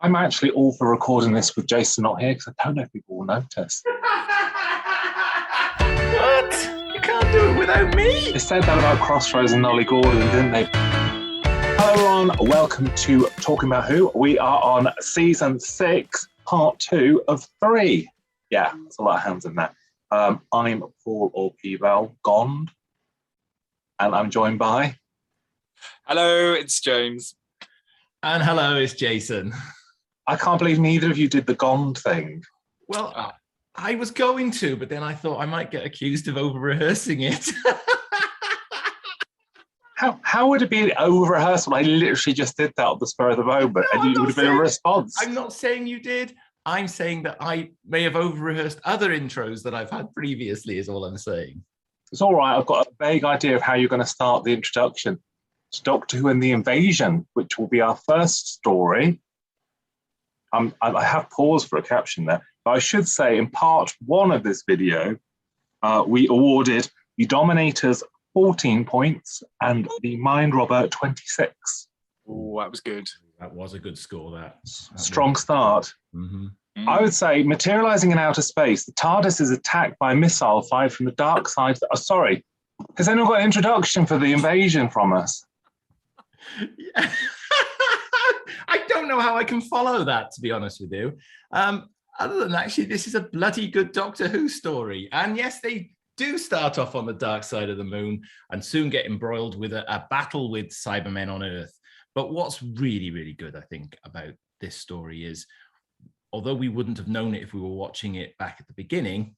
I'm actually all for recording this with Jason not here because I don't know if people will notice. What? You can't do it without me. They said that about Crossroads and Nolly Gordon, didn't they? Hello everyone, welcome to Talking About Who. We are on season 6, part 2 of 3. Yeah, that's a lot of hands in there. I'm Paul or P-Bal, Gond, and I'm joined by... Hello, it's James. And hello, it's Jason. I can't believe neither of you did the Gond thing. Well, I was going to, but then I thought I might get accused of over-rehearsing it. How would it be over-rehearsal? I literally just did that on the spur of the moment, and it would have been a response. I'm not saying you did. I'm saying that I may have over-rehearsed other intros that I've had previously, is all I'm saying. It's all right. I've got a vague idea of how you're going to start the introduction. It's Doctor Who and the Invasion, which will be our first story. I have paused for a caption there, but I should say in part 1 of this video, we awarded the Dominators 14 points and the Mind Robber 26. Oh, that was good. That was a good score, that. Strong start. Mm-hmm. I would say, materializing in outer space, the TARDIS is attacked by a missile fired from the dark side. Oh, sorry. Has anyone got an introduction for the invasion from us? Yeah. I don't know how I can follow that, to be honest with you. Other than actually, this is a bloody good Doctor Who story. And yes, they do start off on the dark side of the moon and soon get embroiled with a battle with Cybermen on Earth. But what's really, really good, I think, about this story is, although we wouldn't have known it if we were watching it back at the beginning,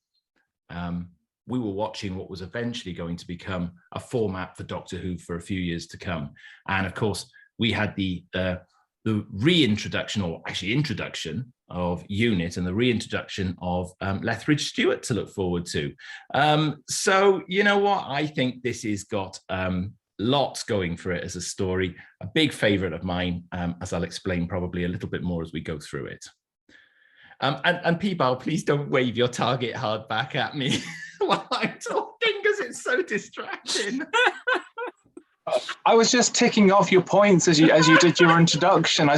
we were watching what was eventually going to become a format for Doctor Who for a few years to come. And of course, we had the reintroduction, or actually introduction, of UNIT and the reintroduction of Lethbridge Stewart to look forward to. So, you know what? I think this has got lots going for it as a story. A big favourite of mine, as I'll explain probably a little bit more as we go through it. And P-Bal, please don't wave your target hard back at me while I'm talking, because it's so distracting. I was just ticking off your points as you did your introduction. I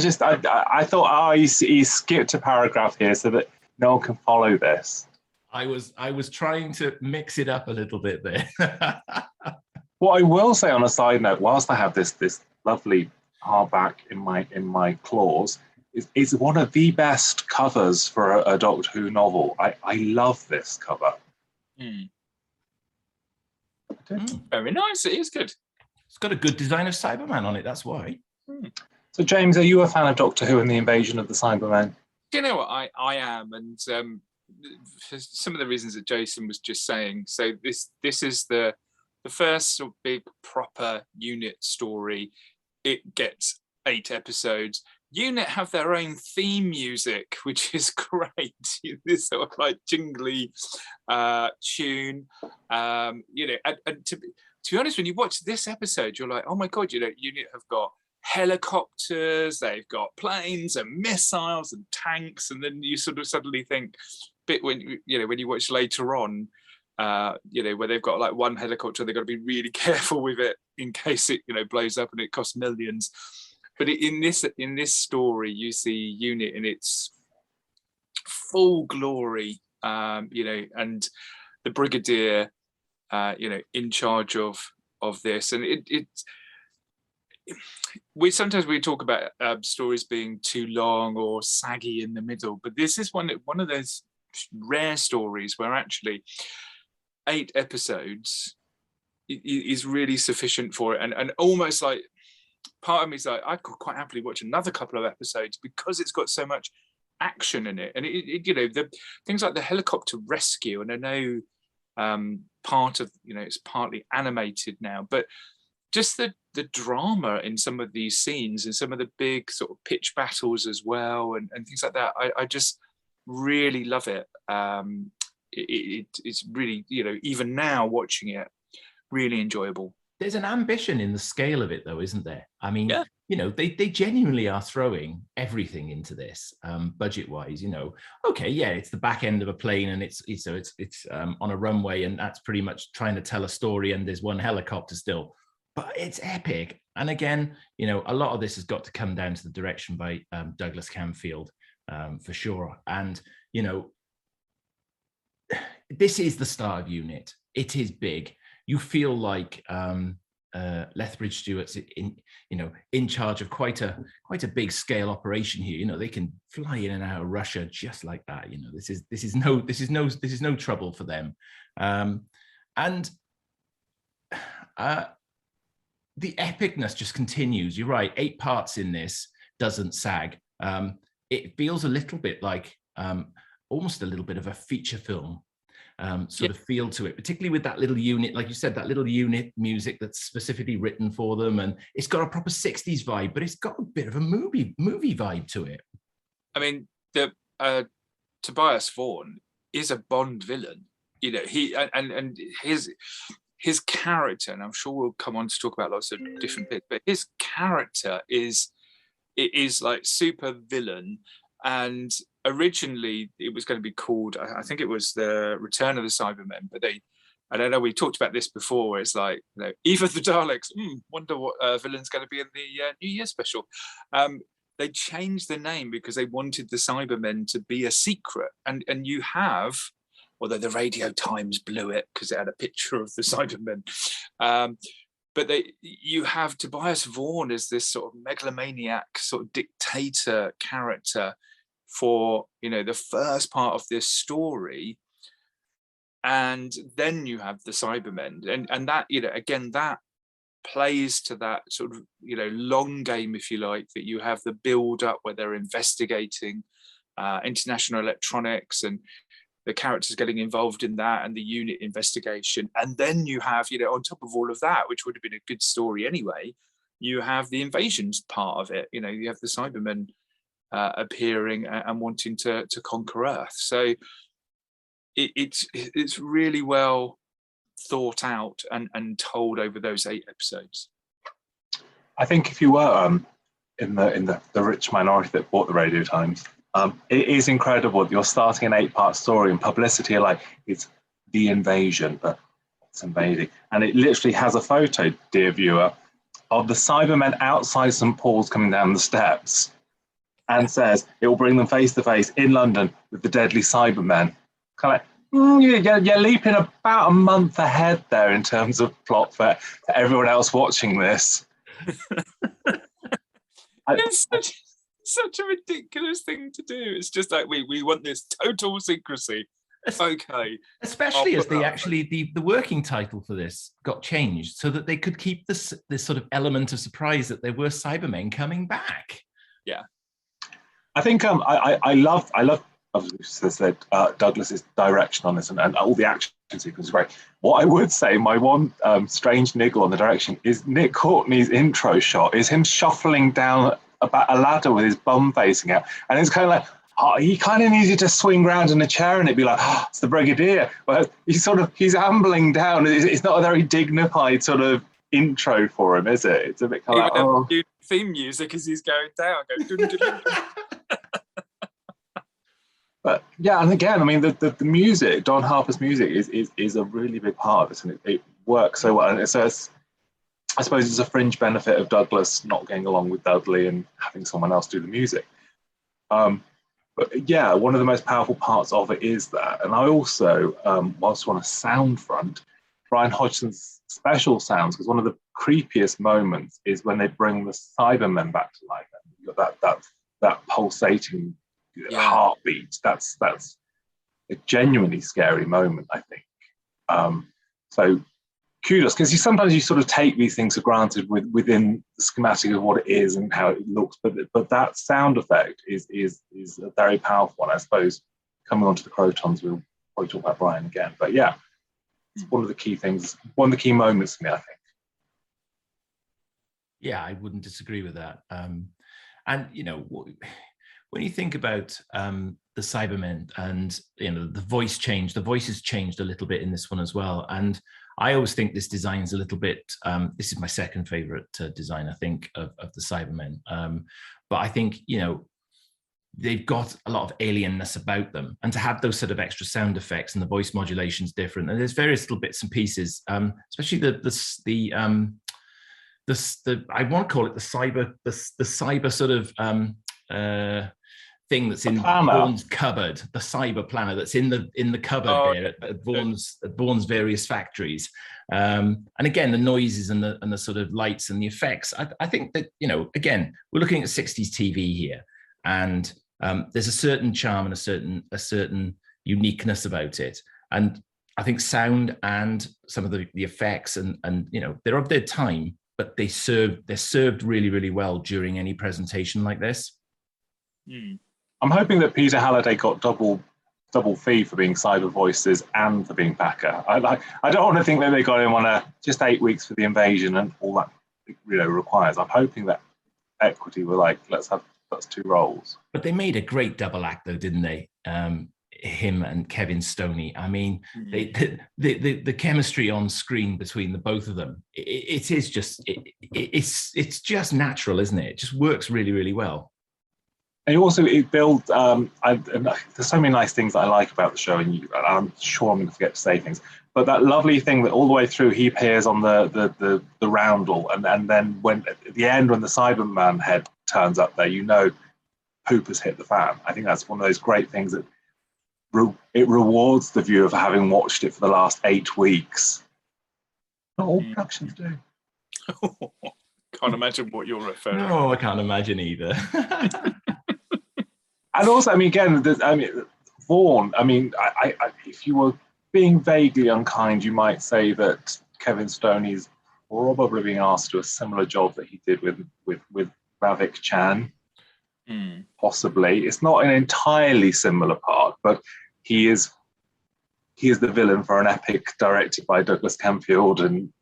thought, he skipped a paragraph here so that no one can follow this. I was trying to mix it up a little bit there. What I will say on a side note, whilst I have this lovely hardback in my claws, is one of the best covers for a Doctor Who novel. I love this cover. Very nice. It is good. It's got a good design of Cyberman on it, that's why. So, James, are you a fan of Doctor Who and the Invasion of the Cybermen? Do you know what? I am, and for some of the reasons that Jason was just saying. So this is the first sort of big proper UNIT story. It gets 8 episodes. UNIT have their own theme music, which is great. This sort of like jingly tune, and to be honest, when you watch this episode, you're like, oh my God, UNIT have got helicopters, they've got planes and missiles and tanks, and then you sort of suddenly think, when you watch later on, where they've got like one helicopter, they've got to be really careful with it in case it blows up and it costs millions. But in this story, you see UNIT in its full glory, and the Brigadier, in charge of this. And we sometimes talk about stories being too long or saggy in the middle, but this is one of those rare stories where actually 8 episodes is really sufficient for it, and almost like, part of me is like, I could quite happily watch another couple of episodes because it's got so much action in it. And the things like the helicopter rescue, and I know part of it's partly animated now, but just the drama in some of these scenes and some of the big sort of pitch battles as well, and things like that, I just really love it. It's really, even now watching it, really enjoyable. There's an ambition in the scale of it, though, isn't there? I mean, yeah. They genuinely are throwing everything into this, budget-wise. Okay, yeah, it's the back end of a plane, and it's on a runway, and that's pretty much trying to tell a story. And there's one helicopter still, but it's epic. And again, you know, a lot of this has got to come down to the direction by Douglas Camfield, for sure. And, you know, this is the star of Unit. It is big. You feel like Lethbridge Stewart's in charge of quite a big scale operation here. You know, they can fly in and out of Russia just like that. You know, this is no trouble for them. The epicness just continues. You're right. 8 parts in this, doesn't sag. It feels a little bit like almost a little bit of a feature film sort of feel to it, particularly with that little unit, like you said, that little unit music that's specifically written for them. And it's got a proper 60s vibe, but it's got a bit of a movie vibe to it. I mean, the Tobias Thorne is a Bond villain. You know, he and his character, and I'm sure we'll come on to talk about lots of different bits, but his character is like super villain. And originally it was going to be called, I think it was the Return of the Cybermen, but I don't know, we talked about this before, where it's like, you know, Eve of the Daleks, wonder what villain's going to be in the New Year special. They changed the name because they wanted the Cybermen to be a secret. And you have, although the Radio Times blew it because it had a picture of the Cybermen, but you have Tobias Thorne as this sort of megalomaniac, sort of dictator character for, you know, the first part of this story. And then you have the Cybermen, and that, you know, again, that plays to that sort of, you know, long game, if you like, that you have the build up where they're investigating international electronics and the characters getting involved in that and the unit investigation. And then you have, you know, on top of all of that, which would have been a good story anyway, you have the invasions part of it. You know, you have the Cybermen appearing and wanting to conquer Earth. So it's really well thought out and told over those 8 episodes. I think if you were in the rich minority that bought the Radio Times, it is incredible that you're starting an 8-part story and publicity like it's the invasion, but it's invading. And it literally has a photo, dear viewer, of the Cybermen outside St. Paul's coming down the steps, and says it will bring them face to face in London with the deadly Cybermen. Kind of you're leaping about a month ahead there in terms of plot for everyone else watching this. It's such a ridiculous thing to do. It's just like we want this total secrecy. Okay. Especially as the working title for this got changed so that they could keep this sort of element of surprise that there were Cybermen coming back. Yeah. I think I love as said, Douglas's direction on this and all the action sequence is great. What I would say, my one strange niggle on the direction is Nick Courtney's intro shot is him shuffling down about a ladder with his bum facing out, and it's kind of like he kind of needed to swing around in a chair and it'd be like, it's the Brigadier. But he's ambling down. It's not a very dignified sort of intro for him, is it? It's a bit kind of like, theme music as he's going down. Dun, dun, dun, dun. But yeah, and again, I mean, the music, Don Harper's music, is a really big part of this, and it works so well. And it's I suppose it's a fringe benefit of Douglas not getting along with Dudley and having someone else do the music. But yeah, one of the most powerful parts of it is that. And I also, whilst on a sound front, Brian Hodgson's special sounds, because one of the creepiest moments is when they bring the Cybermen back to life. You've got that pulsating heartbeat. That's a genuinely scary moment, I think. So kudos, because sometimes you sort of take these things for granted within the schematic of what it is and how it looks, but that sound effect is a very powerful one. I suppose coming on to the Krotons, we'll probably talk about Brian again, but yeah, it's one of the key things, one of the key moments for me, I think. Yeah, I wouldn't disagree with that. And you know, when you think about the Cybermen and you know the voices changed a little bit in this one as well. And I always think this design's a little bit. This is my second favorite design, I think, of the Cybermen. But I think you know they've got a lot of alienness about them, and to have those sort of extra sound effects and the voice modulation's different. And there's various little bits and pieces, especially the I won't call it the cyber sort of thing that's in Vaughn's cupboard, the cyber planner that's in the cupboard there at Vaughn's various factories. And again, the noises and the sort of lights and the effects. I think that, again, we're looking at 60s TV here, and there's a certain charm and a certain uniqueness about it. And I think sound and some of the effects and they're of their time, but they're served really, really well during any presentation like this. I'm hoping that Peter Halliday got double fee for being cyber voices and for being Packer. I don't want to think that they got him on just 8 weeks for the invasion and all that requires. I'm hoping that Equity were like, that's 2 roles. But they made a great double act though, didn't they? Him and Kevin Stoney. I mean, the chemistry on screen between the both of them, it's just natural, isn't it? It just works really, really well. And also it builds, there's so many nice things that I like about the show, and I'm sure I'm going to forget to say things, but that lovely thing that all the way through he appears on the roundel, and then when at the end, when the Cyberman head turns up there, poop has hit the fan. I think that's one of those great things that it rewards the viewer for having watched it for the last 8 weeks. Not all productions do. Can't imagine what you're referring to. No, I can't imagine either. And also, again, Vaughan, if you were being vaguely unkind, you might say that Kevin Stoney's probably being asked to do a similar job that he did with Ravik Chan. Possibly. It's not an entirely similar part, but he is the villain for an epic directed by Douglas Camfield, and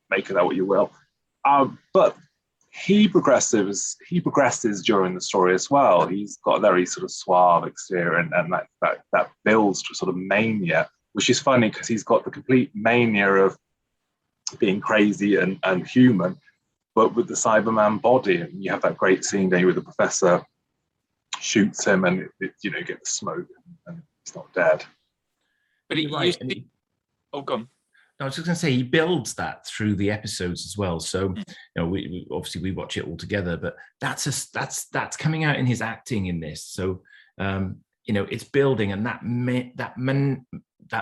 make of that what you will. But he progresses during the story as well. He's got a very sort of suave exterior, and that builds to sort of mania, which is funny because he's got the complete mania of being crazy and human, but with the Cyberman body. And you have that great scene there where the professor shoots him, and you get the smoke, and he's not dead. But gone. I was just going to say, he builds that through the episodes as well. So, we obviously we watch it all together, but that's coming out in his acting in this. So, it's building, and that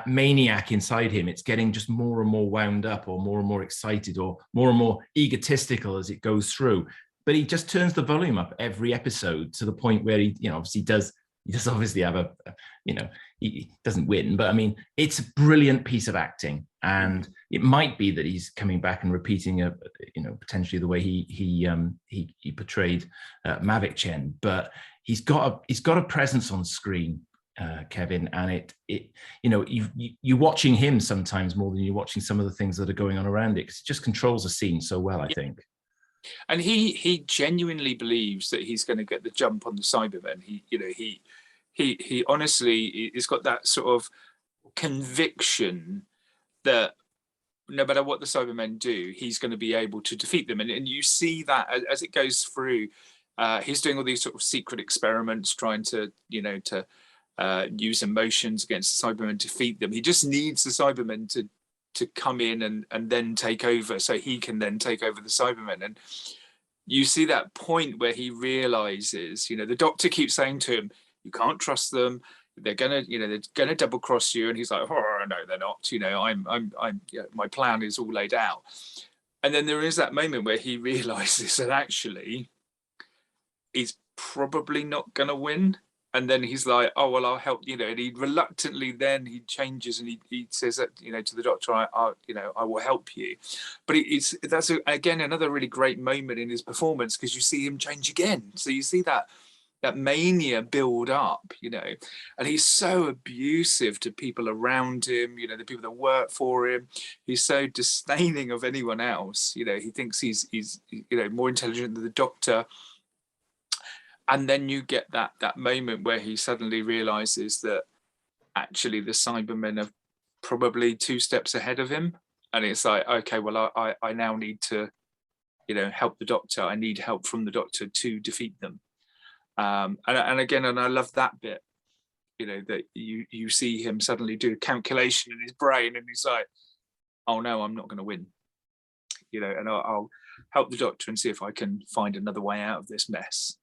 maniac inside him, it's getting just more and more wound up, or more and more excited, or more and more egotistical as it goes through. But he just turns the volume up every episode to the point where he does obviously have he doesn't win, but it's a brilliant piece of acting. And it might be that he's coming back and repeating potentially the way he portrayed Mavic Chen, but he's got a presence on screen, Kevin, and you're watching him sometimes more than you're watching some of the things that are going on around it, because it just controls a scene so well, I think. And he genuinely believes that he's going to get the jump on the Cybermen. He honestly has got that sort of conviction that no matter what the Cybermen do, he's going to be able to defeat them. And you see that as it goes through. He's doing all these sort of secret experiments, trying to use emotions against the Cybermen to defeat them. He just needs the Cybermen to come in and then take over, so he can then take over the Cybermen. And you see that point where he realizes, the doctor keeps saying to him, you can't trust them, they're gonna double cross you, and he's like, oh no, they're not, my plan is all laid out. And then there is that moment where he realizes that actually he's probably not gonna win. And then he's like, oh, well, I'll help, and he reluctantly then he changes, and he says that, to the doctor, I will help you. But that's again, another really great moment in his performance, because you see him change again. So you see that mania build up, and he's so abusive to people around him, the people that work for him. He's so disdaining of anyone else. He thinks he's more intelligent than the doctor. And then you get that moment where he suddenly realizes that actually the Cybermen are probably 2 steps ahead of him. And it's like, okay, well, I now need to, help the doctor. I need help from the doctor to defeat them. And I love that bit, that you see him suddenly do a calculation in his brain, and he's like, oh no, I'm not going to win. And help the Doctor and see if I can find another way out of this mess.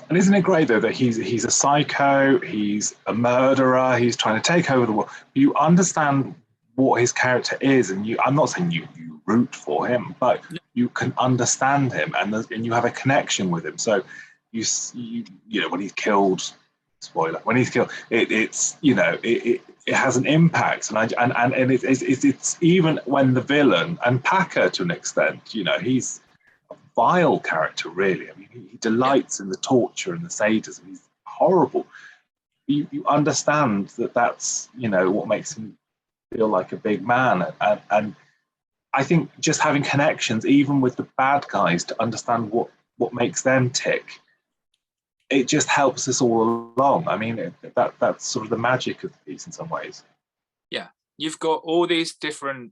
And isn't it great though that he's a psycho, he's a murderer, he's trying to take over the world. You understand what his character is, and I'm not saying you root for him, but you can understand him, and you have a connection with him. So you know, when he's killed, spoiler, when he's killed, it's you know, it has an impact, and it's even when the villain, and Packer to an extent, you know, he's a vile character really. I mean, he delights in the torture and the sadism. He's horrible. You understand that's, you know, what makes him feel like a big man, and I think just having connections, even with the bad guys, to understand what makes them tick, it just helps us all along. I mean, that's sort of the magic of the piece in some ways. Yeah, you've got all these different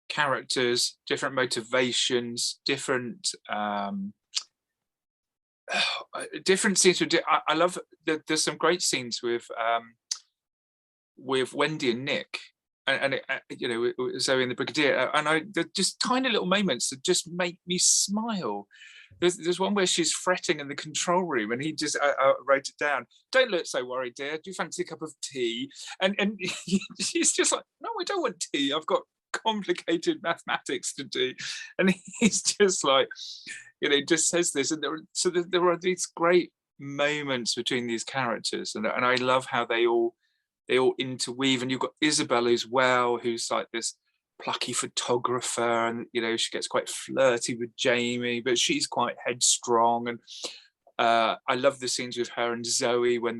characters, different motivations, different scenes. I love that there's some great scenes with Wendy and Nick, and you know, Zoe and the Brigadier, and they're just tiny little moments that just make me smile. There's one where she's fretting in the control room, and he just wrote it down. "Don't look so worried, dear. Do you fancy a cup of tea?" And she's just like, "No, I don't want tea. I've got complicated mathematics to do." And he's just like, you know, just says this, and there are these great moments between these characters, and I love how they all interweave. And you've got Isabel as well, who's like this plucky photographer, and you know, she gets quite flirty with Jamie, but she's quite headstrong. And I love the scenes with her and Zoe when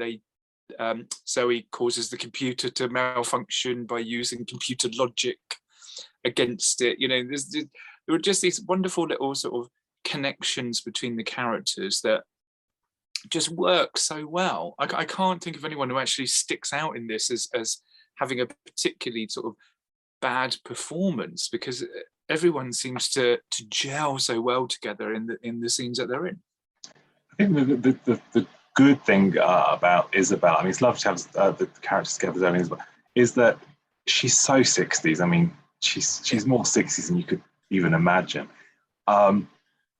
Zoe causes the computer to malfunction by using computer logic against it. You know, there are just these wonderful little sort of connections between the characters that just work so well. I can't think of anyone who actually sticks out in this as having a particularly sort of bad performance, because everyone seems to gel so well together in the scenes that they're in. I think the good thing about Isabel, I mean, it's lovely to have the characters together, Zoe and Isabel, is that she's so 60s. I mean, she's more 60s than you could even imagine.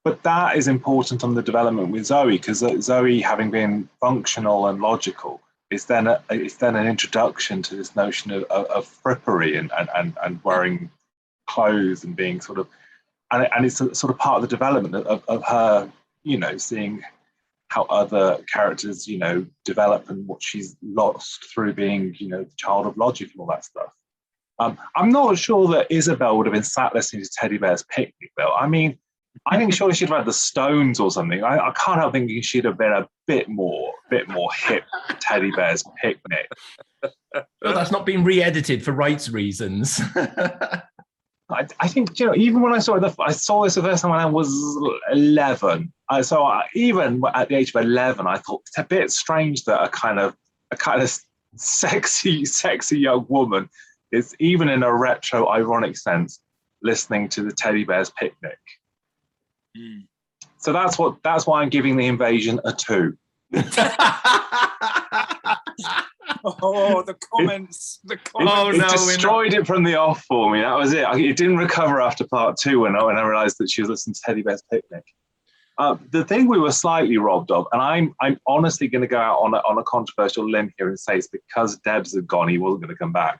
But that is important on the development with Zoe, because Zoe, having been functional and logical, is then an introduction to this notion of frippery and wearing clothes and being sort of, and it's a sort of part of the development of her, you know, seeing how other characters, you know, develop and what she's lost through being, you know, the child of logic and all that stuff. I'm not sure that Isabel would have been sat listening to Teddy Bear's Picnic, though. I mean, I think surely she'd have had the Stones or something. I can't help thinking she'd have been a bit more hip Teddy Bear's Picnic. Well, that's not been re-edited for rights reasons. I think, you know, even when I saw this the first time when I was 11. Even at the age of 11, I thought it's a bit strange that a kind of sexy young woman is, even in a retro ironic sense, listening to the Teddy Bear's Picnic. Mm. So that's why I'm giving The Invasion a 2. Oh, the comments. It destroyed it from the off for me. That was it. It didn't recover after part 2 when I realized that she was listening to Teddy Bear's Picnic. The thing we were slightly robbed of, and I'm honestly going to go out on a controversial limb here and say it's because Debs had gone, he wasn't going to come back,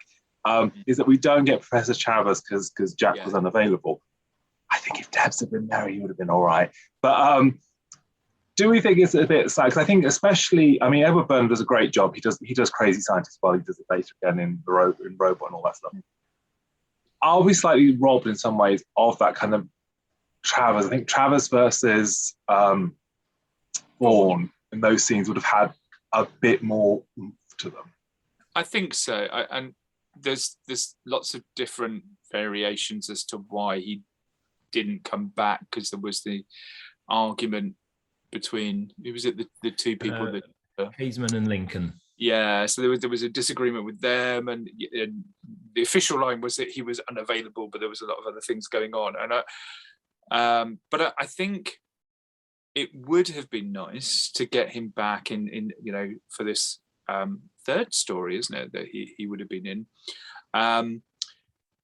is that we don't get Professor Chavez because Jack was unavailable. I think if Debs had been there, he would have been all right. But do we think it's a bit sad? Because I think especially, I mean, Edward Byrne does a great job. He does Crazy Scientist while he does it later again in Robot and all that stuff. Are we slightly robbed in some ways of that kind of Travers? I think Travers versus Thorne in those scenes would have had a bit more oomph to them. I think so. And there's lots of different variations as to why he didn't come back, because there was the argument between, who was it, the two people that Haseman and Lincoln. Yeah, so there was a disagreement with them, and the official line was that he was unavailable, but there was a lot of other things going on. And but I think it would have been nice to get him back in you know, for this third story, isn't it, that he would have been in, and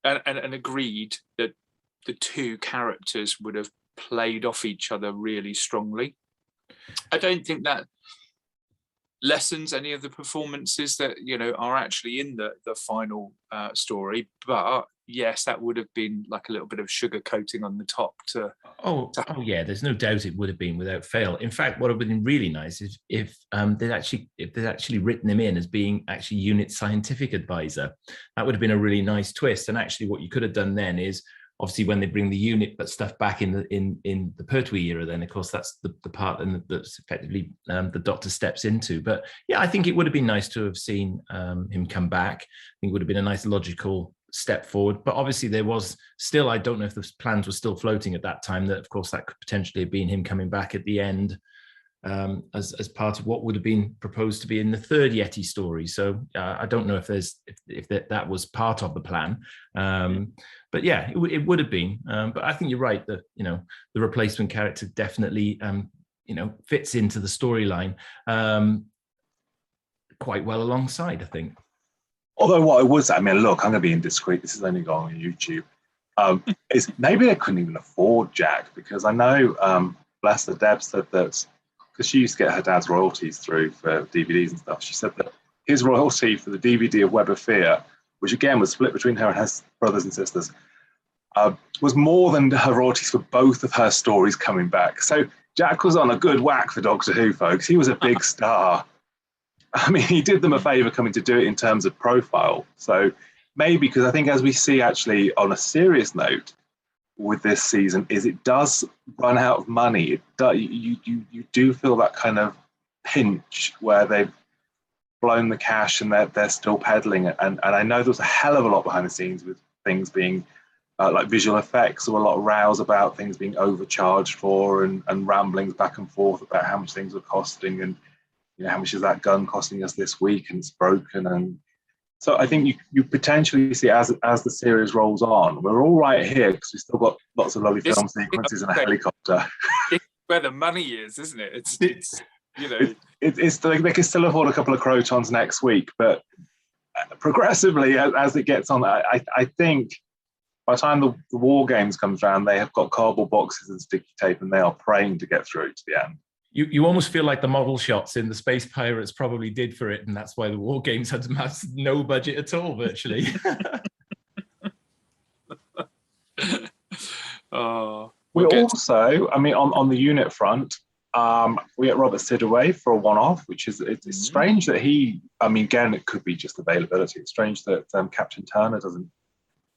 agreed that the two characters would have played off each other really strongly. I don't think that lessens any of the performances that are actually in the final story, but yes, that would have been like a little bit of sugar coating on the top to Oh yeah, there's no doubt it would have been without fail. In fact, what would have been really nice is if they'd actually written him in as being actually unit scientific advisor. That would have been a really nice twist. And actually what you could have done then is, obviously when they bring the unit but stuff back in the Pertwee era, then of course that's the part that's effectively the Doctor steps into. But yeah, I think it would have been nice to have seen him come back. I think it would have been a nice logical step forward. But obviously there was still, I don't know if the plans were still floating at that time, that of course that could potentially have been him coming back at the end as part of what would have been proposed to be in the third Yeti story. So I don't know if that was part of the plan. But yeah, it would have been. But I think you're right that the replacement character definitely fits into the storyline quite well alongside, I think. Although what I would say, I mean, look, I'm going to be indiscreet. This is only going on YouTube. Is maybe they couldn't even afford Jack, because I know, bless the Deb said that, because she used to get her dad's royalties through for DVDs and stuff. She said that his royalty for the DVD of Web of Fear, which again was split between her and her brothers and sisters, was more than her royalties for both of her stories coming back. So Jack was on a good whack for Doctor Who, folks. He was a big star. I mean, he did them a favour coming to do it in terms of profile. So maybe, because I think as we see actually on a serious note with this season, is it does run out of money. You do feel that kind of pinch where they've blown the cash and they're still peddling it. And I know there was a hell of a lot behind the scenes with things being like visual effects. There were a lot of rows about things being overcharged for and ramblings back and forth about how much things were costing and how much is that gun costing us this week and it's broken. And so I think you potentially see as the series rolls on, we're all right here because we've still got lots of lovely film sequences and a helicopter. It's where the money is, isn't it? It's they can still afford a couple of Krotons next week, but progressively as it gets on, I think by the time the War Games comes around, they have got cardboard boxes and sticky tape and they are praying to get through to the end. You almost feel like the model shots in the Space Pirates probably did for it, and that's why the War Games had no budget at all, virtually. We also, I mean, on the unit front, we get Robert Sidaway for a one-off, which is it's strange that he. I mean, again, it could be just availability. It's strange that Captain Turner doesn't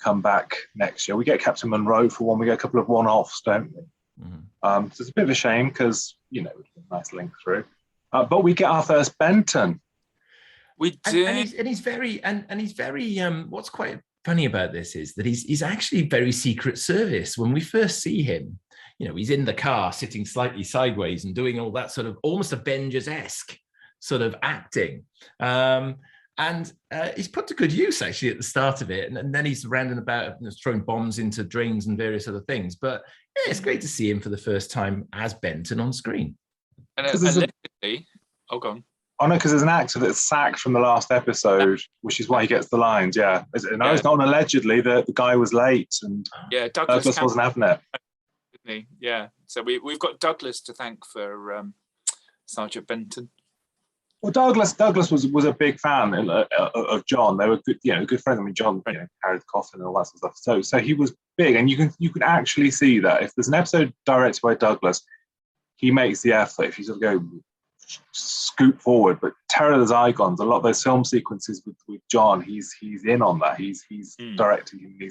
come back next year. We get Captain Monroe for one. We get a couple of one-offs, don't we? So it's a bit of a shame because it's a nice link through, but we get our first Benton. We do, and he's very what's quite funny about this is that he's actually very Secret Service. When we first see him, he's in the car sitting slightly sideways and doing all that sort of almost Avengers-esque sort of acting. And he's put to good use, actually, at the start of it. And then he's rounding about throwing bombs into drains and various other things. But yeah, it's great to see him for the first time as Benton on screen. And allegedly, go on. Oh, no, because there's an actor that's sacked from the last episode, which is why he gets the lines, yeah. No, it's not allegedly. The guy was late and Douglas wasn't having it. Yeah, so we've got Douglas to thank for Sergeant Benton. Well, Douglas was a big fan of John. They were good friends. I mean, John carried the coffin and all that sort of stuff. So he was big, and you can actually see that if there's an episode directed by Douglas, he makes the effort. If you sort of go scoop forward, but Terror of the Zygons, a lot of those film sequences with John, he's in on that. He's directing him.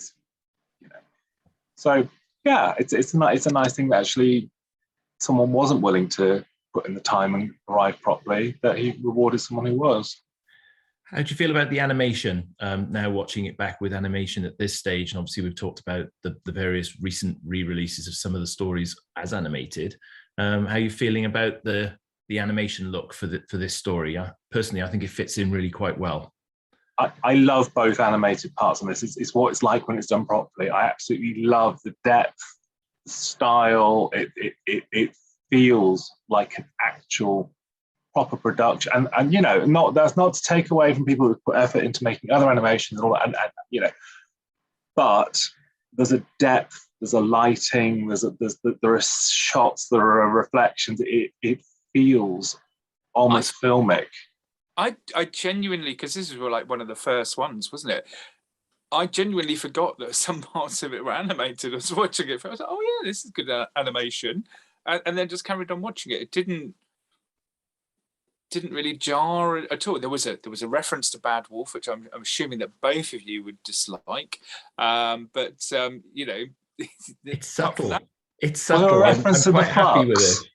So yeah, it's a nice thing that actually someone wasn't willing to put in the time and arrive properly, that he rewarded someone who was. How do you feel about the animation, now watching it back with animation at this stage? And obviously we've talked about the various recent re-releases of some of the stories as animated. How are you feeling about the animation look for this story? Personally, I think it fits in really quite well. I love both animated parts on this. It's what it's like when it's done properly. I absolutely love the depth, the style. It feels like an actual proper production, and that's not to take away from people who put effort into making other animations and all that, and but there's a depth there's a lighting, there are shots, there are reflections. It feels almost filmic. I genuinely, because this was like one of the first ones, wasn't it? I genuinely forgot that some parts of it were animated. I was watching it, I was like, oh yeah, this is good animation, and then just carried on watching it. It didn't really jar at all. There was a reference to Bad Wolf, which I'm assuming that both of you would dislike, but you know, it's subtle. It's subtle. Well, a reference I'm to quite the happy with Flux. it.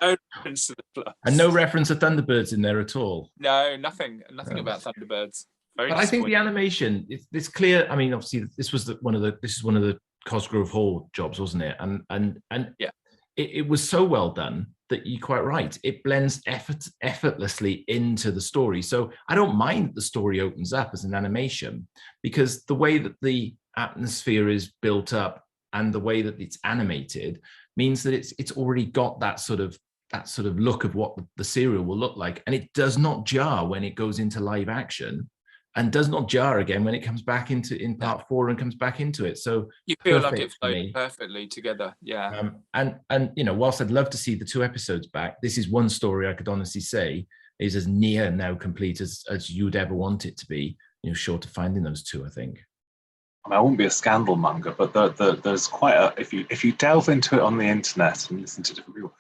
No reference to the Flux. And no reference to Thunderbirds in there at all. No, nothing about Thunderbirds. But I think the animation, it's clear. I mean, obviously, this is one of the Cosgrove Hall jobs, wasn't it? And yeah, it was so well done that you're quite right. It blends effortlessly into the story. So I don't mind that the story opens up as an animation, because the way that the atmosphere is built up and the way that it's animated means that it's already got that sort of look of what the serial will look like, and it does not jar when it goes into live action, and does not jar again when it comes back in part 4 and comes back into it. So you feel like it flowed perfectly together. Yeah. And you know, whilst I'd love to see the 2 episodes back, this is one story I could honestly say is as near now complete as you'd ever want it to be, you know, short of finding those 2, I think. I mean, I won't be a scandal monger, but there's quite a, if you delve into it on the internet and listen to different people,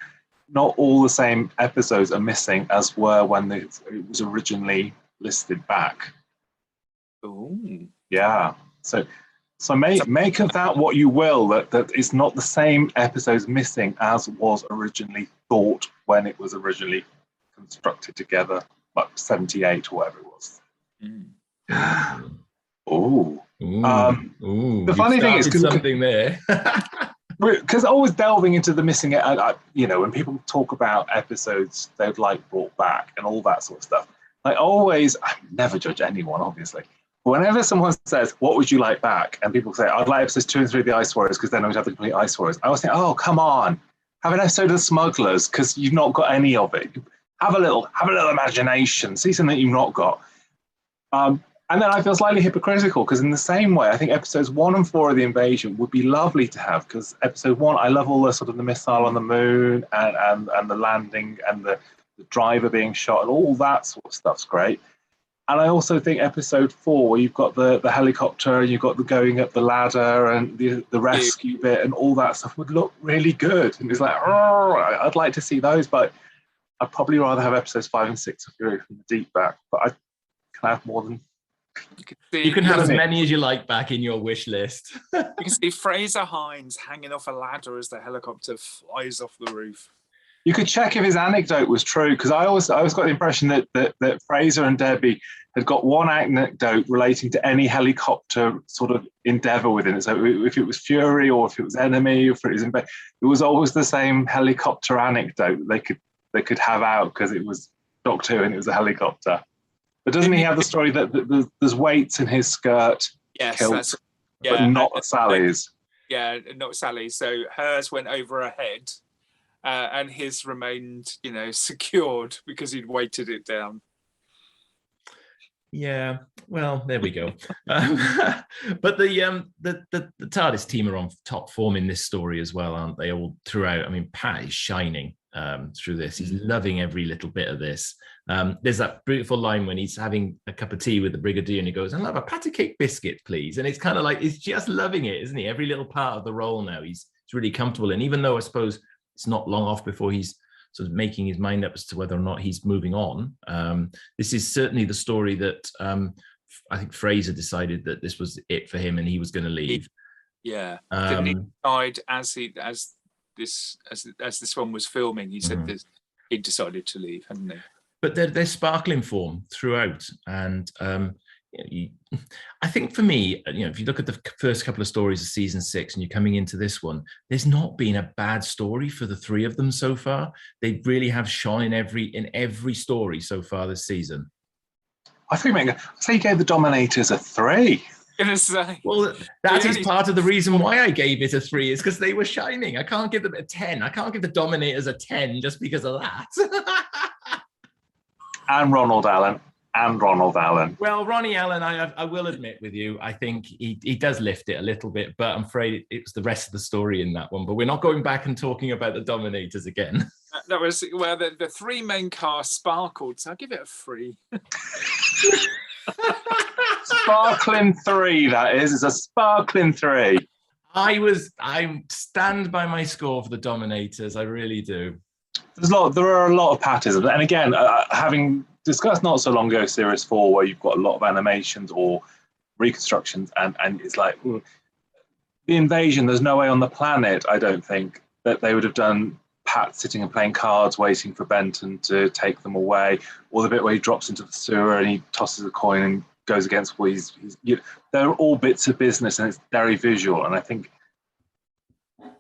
not all the same episodes are missing as were when it was originally listed back. Ooh. Yeah. So make of that what you will, that it's not the same episodes missing as was originally thought when it was originally constructed together, like 78 or whatever it was. Oh. The funny thing is, something there. Because always delving into the missing, you know, when people talk about episodes they'd like brought back and all that sort of stuff, I never judge anyone, obviously. Whenever someone says, what would you like back? And people say, I'd like episodes 2 and 3 of the Ice Warriors, because then I would have the complete Ice Warriors. I always think, oh, come on. Have an episode of the Smugglers, because you've not got any of it. Have a little imagination. See something you've not got. And then I feel slightly hypocritical, because in the same way, I think episodes 1 and 4 of The Invasion would be lovely to have, because episode 1, I love all the sort of the missile on the moon and the landing and the driver being shot and all that sort of stuff's great. And I also think episode 4, where you've got the helicopter and you've got the going up the ladder and the rescue bit and all that stuff would look really good. And it's like, oh, I'd like to see those, but I'd probably rather have episodes 5 and 6 of Fury from the Deep back. But I can have more than... You can have as many as you like back in your wish list. You can see Frazer Hines hanging off a ladder as the helicopter flies off the roof. You could check if his anecdote was true, because I always got the impression that Fraser and Debbie had got one anecdote relating to any helicopter sort of endeavour within it. So if it was Fury or if it was Enemy or if it was it was always the same helicopter anecdote that they could have out, because it was Doctor Who and it was a helicopter. But doesn't he have the story that there's weights in his skirt, yes, kilt, but not Sally's? Yeah, not Sally's. So hers went over her head. And his remained, you know, secured because he'd weighted it down. Yeah, well, there we go. But the TARDIS team are on top form in this story as well, aren't they? All throughout. I mean, Pat is shining through this. He's loving every little bit of this. There's that beautiful line when he's having a cup of tea with the Brigadier and he goes, "I'll have a patty cake biscuit, please." And it's kind of like he's just loving it, isn't he? Every little part of the role now. He's really comfortable. And even though I suppose it's not long off before he's sort of making his mind up as to whether or not he's moving on. This is certainly the story that I think Fraser decided that this was it for him and he was going to leave. Yeah. Didn't he decide as this one was filming, he said this, he decided to leave, hadn't he? But they're sparkling form throughout, and I think for me, you know, if you look at the first couple of stories of season 6 and you're coming into this one, there's not been a bad story for the 3 of them so far. They really have shone in every story so far this season. I think you gave the Dominators a 3. Well, that is part of the reason why I gave it a 3, is because they were shining. I can't give them a 10. I can't give the Dominators a 10 just because of that. And Ronald Allen. and Ronald Allen. Well, Ronnie Allen, I will admit with you, I think he does lift it a little bit, but I'm afraid it was the rest of the story in that one. But we're not going back and talking about the Dominators again. That was where the three main casts sparkled, so I'll give it a 3. Sparkling 3, that is. It's a sparkling 3. I stand by my score for the Dominators. I really do. There are a lot of patterns, and again, having discussed not so long ago Series 4, where you've got a lot of animations or reconstructions, and it's like the invasion. There's no way on the planet, I don't think, that they would have done Pat sitting and playing cards, waiting for Benton to take them away, or the bit where he drops into the sewer and he tosses a coin and goes against what they're all bits of business, and it's very visual. And I think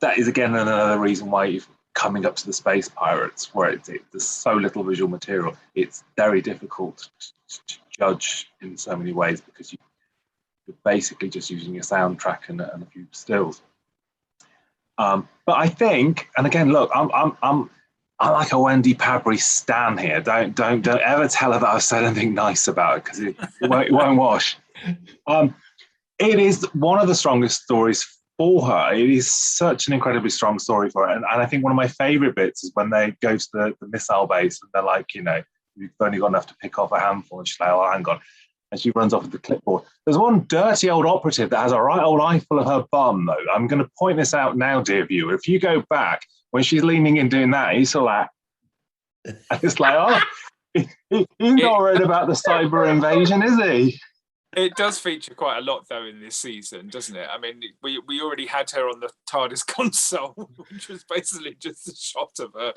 that is again another reason why you've coming up to the Space Pirates, where there's so little visual material, it's very difficult to judge in so many ways, because you're basically just using a soundtrack and a few stills. But I think, and again, look, I'm like a Wendy Padbury stan here. Don't ever tell her that I've said anything nice about it, because it won't wash. It is one of the strongest stories for her. It is such an incredibly strong story for her. And I think one of my favorite bits is when they go to the missile base and they're like, you've only got enough to pick off a handful. And she's like, oh, hang on. And she runs off with the clipboard. There's one dirty old operative that has a right old eyeful of her bum, though. I'm going to point this out now, dear viewer. If you go back, when she's leaning in doing that, he's sort of like, and it's like, oh, he's not worried about the cyber invasion, is he? It does feature quite a lot, though, in this season, doesn't it? I mean, we already had her on the TARDIS console, which was basically just a shot of her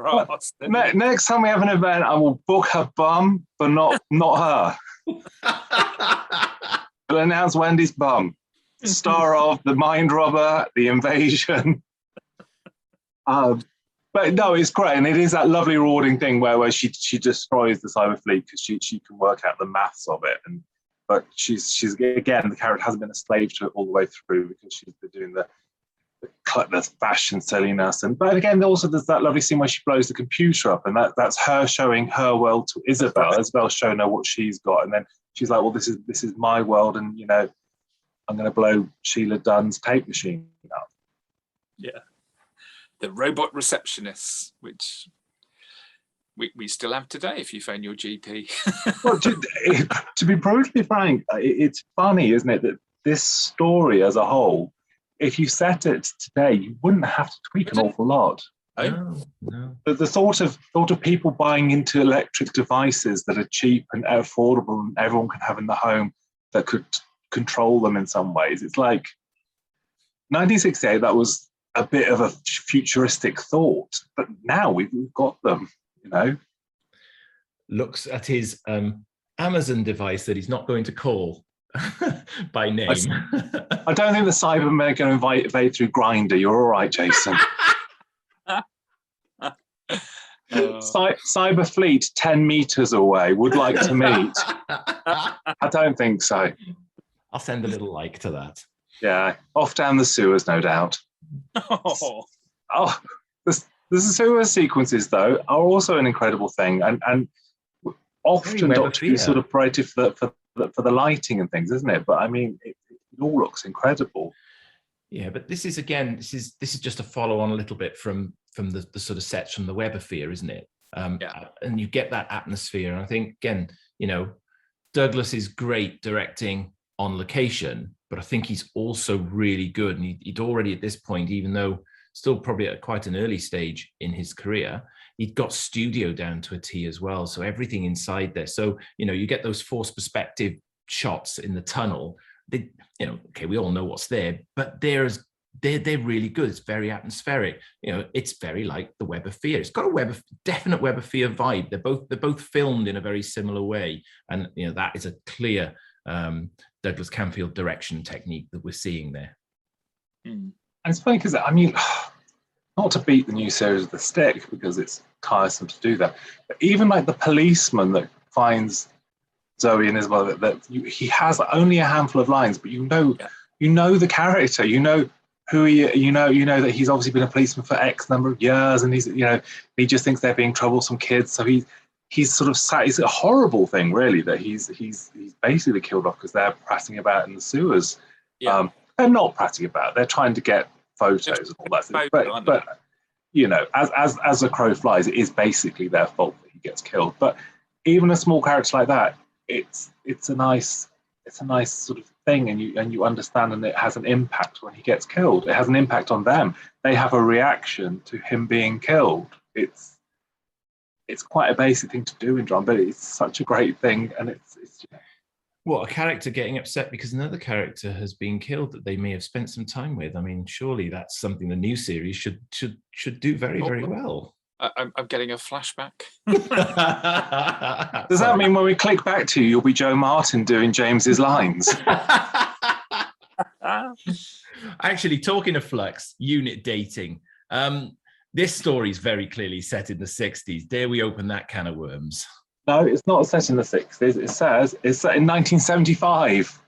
ass. Next time we have an event, I will book her bum, but not her. We'll announce Wendy's bum, star of The Mind Robber, The Invasion. But no, it's great, and it is that lovely rewarding thing where she destroys the cyber fleet because she can work out the maths of it, but she's again, the character hasn't been a slave to it all the way through, because she's been doing the fashion silliness, but again, also there's that lovely scene where she blows the computer up, and that's her showing her world to Isabel. Isabel's showing her what she's got, and then she's like, well, this is my world, and I'm going to blow Sheila Dunn's tape machine up. Yeah. The robot receptionists, which we still have today if you phone your GP. Well, to be brutally frank, it's funny, isn't it, that this story as a whole, if you set it today, you wouldn't have to tweak an awful lot. No. The sort of people buying into electric devices that are cheap and affordable and everyone can have in the home that could control them in some ways. It's like 1968, that was a bit of a futuristic thought, but now we've got them, Looks at his Amazon device that he's not going to call by name. I don't think the Cybermen are going to invade through Grindr. You're all right, Jason. Cyber fleet 10 meters away would like to meet. I don't think so. I'll send a little like to that. Yeah, off down the sewers, no doubt. The sewer sequences, though, are also an incredible thing, and often Doctor Who sort of prated for the lighting and things, isn't it? But I mean, it all looks incredible. Yeah, but this is just a follow on a little bit from the sort of sets from the Web Affair, isn't it? And you get that atmosphere. And I think again, Douglas is great directing on location, but I think he's also really good. And he'd already at this point, even though still probably at quite an early stage in his career, he'd got studio down to a T as well. So everything inside there. So, you get those forced perspective shots in the tunnel. Okay, we all know what's there, but they're really good. It's very atmospheric. It's very like the Web of Fear. It's got a definite Web of Fear vibe. They're both filmed in a very similar way. And, that is a clear Douglas Camfield direction technique that we're seeing there. And it's funny because, not to beat the new series with the stick, because it's tiresome to do that, but even like the policeman that finds Zoe and Isabel, he has only a handful of lines, but you know the character, who he, you know that he's obviously been a policeman for X number of years, and he just thinks they're being troublesome kids, so he he's sort of sat. It's a horrible thing, really, that he's basically killed off because they're prattling about in the sewers. Yeah. They're not prattling about. They're trying to get photos and all that. But you know, as a crow flies, it is basically their fault that he gets killed. But even a small character like that, it's a nice sort of thing, and you understand, and it has an impact when he gets killed. It has an impact on them. They have a reaction to him being killed. It's quite a basic thing to do in drama, but it's such a great thing, and it's What, a character getting upset because another character has been killed that they may have spent some time with? I mean, surely that's something the new series should do very, very well. I'm getting a flashback. Does that mean when we click back to you, you'll be Joe Martin doing James's lines? Actually, talking of flux, unit dating. This story is very clearly set in the 60s. Dare we open that can of worms? No, it's not set in the 60s. It says it's set in 1975.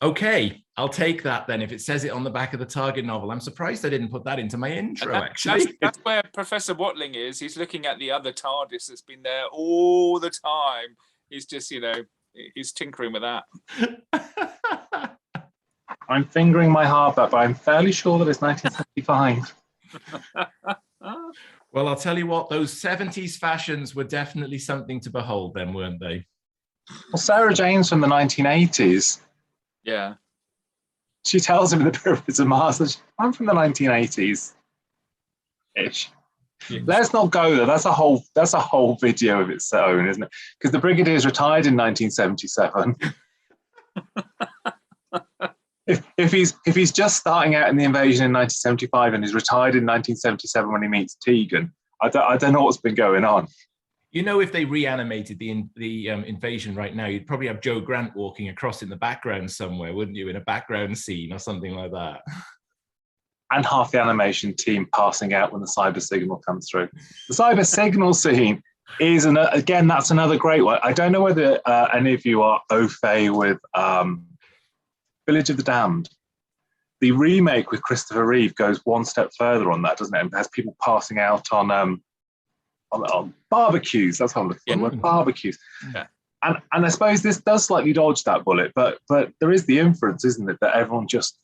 Okay, I'll take that then. If it says it on the back of the Target novel, I'm surprised I didn't put that into my intro, actually. That's where Professor Watling is. He's looking at the other TARDIS that's been there all the time. He's just, he's tinkering with that. I'm fingering my heart back, but I'm fairly sure that it's 1975. Well, I'll tell you what, those 70s fashions were definitely something to behold then, weren't they? Well, Sarah Jane's from the 1980s. Yeah. She tells him in the Pyramids of Mars that I'm from the 1980s-ish. Yeah. Let's not go there. That's a whole video of its own, isn't it? Because the Brigadier's retired in 1977. If he's just starting out in the invasion in 1975 and is retired in 1977 when he meets Tegan, I don't know what's been going on. You know, if they reanimated the invasion right now, you'd probably have Joe Grant walking across in the background somewhere, wouldn't you? In a background scene or something like that. And half the animation team passing out when the cyber signal comes through. The cyber signal scene is, again, that's another great one. I don't know whether any of you are au fait with Village of the Damned. The remake with Christopher Reeve goes one step further on that, doesn't it? It has people passing out on barbecues. That's how I'm looking for. Barbecues. Yeah. And I suppose this does slightly dodge that bullet, but there is the inference, isn't it, that everyone just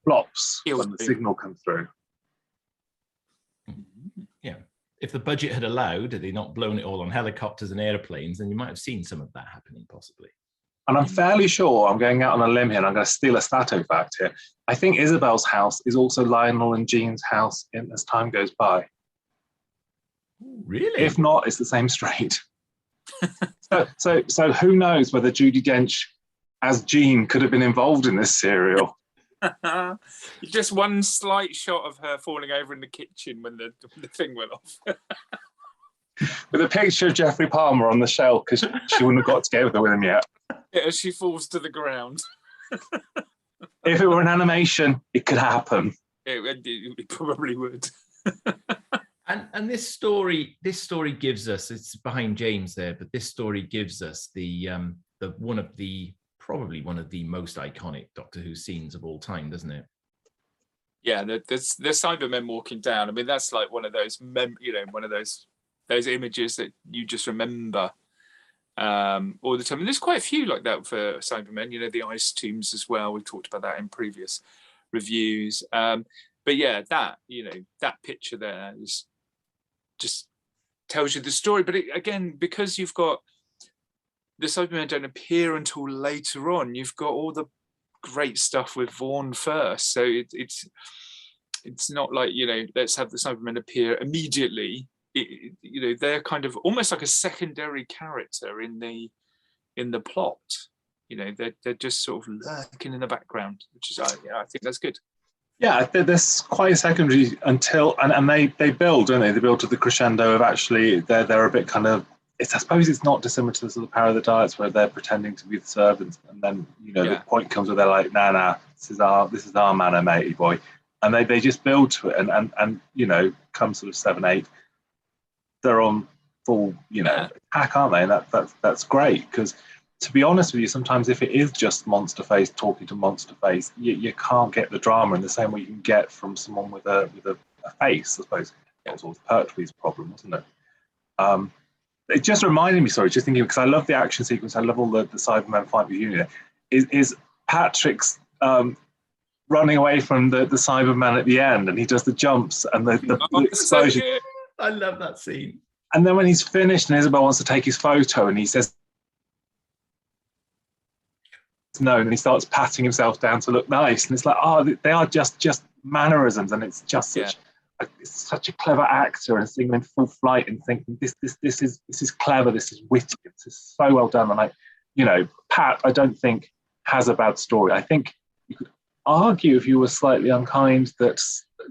flops when the signal comes through. Yeah. If the budget had allowed, had they not blown it all on helicopters and airplanes, then you might have seen some of that happening, possibly. And I'm fairly sure, I'm going out on a limb here, and I'm going to steal a stato fact here. I think Isabel's house is also Lionel and Jean's house as time goes by. Really? If not, it's the same street. So who knows whether Judi Dench as Jean could have been involved in this serial. Just one slight shot of her falling over in the kitchen when the thing went off. With a picture of Jeffrey Palmer on the shelf because she wouldn't have got together with him yet. As she falls to the ground. If it were an animation, it could happen. It probably would. And this story gives us, it's behind James there, but this story gives us probably one of the most iconic Doctor Who scenes of all time, doesn't it? Yeah, the Cybermen walking down. I mean, that's like one of those, one of those images that you just remember all the time. And there's quite a few like that for Cybermen. The ice tombs as well. We talked about that in previous reviews. But yeah, that picture there is just tells you the story. But again, because you've got the Cybermen don't appear until later on, you've got all the great stuff with Vaughn first. So it's not like, let's have the Cybermen appear immediately. They're kind of almost like a secondary character in the plot. They're just sort of lurking in the background, which is I think that's good. Yeah, there's quite a secondary until and they build, don't they? They build to the crescendo of actually they're a bit kind of. I suppose it's not dissimilar to the sort of Power of the Daleks where they're pretending to be the servants, and then the point comes where they're like, nah, this is our man, matey boy, and they just build to it, and come sort of 7, 8, they're on full attack, aren't they? And that's great because, to be honest with you, sometimes if it is just Monster Face talking to Monster Face, you can't get the drama in the same way you can get from someone with a face. I suppose that was always Pertwee's problem, wasn't it? it just reminded me, sorry, just thinking, because I love the action sequence, I love all the Cyberman fight with Union, is Patrick's running away from the Cyberman at the end, and he does the jumps and the explosion. So I love that scene. And then when he's finished and Isabel wants to take his photo and he says no, and he starts patting himself down to look nice. And it's like, oh, they are just mannerisms, and it's just such a clever actor, and seeing him in full flight and thinking this is clever, this is witty, this is so well done. And Pat, I don't think has a bad story. I think you could argue, if you were slightly unkind, that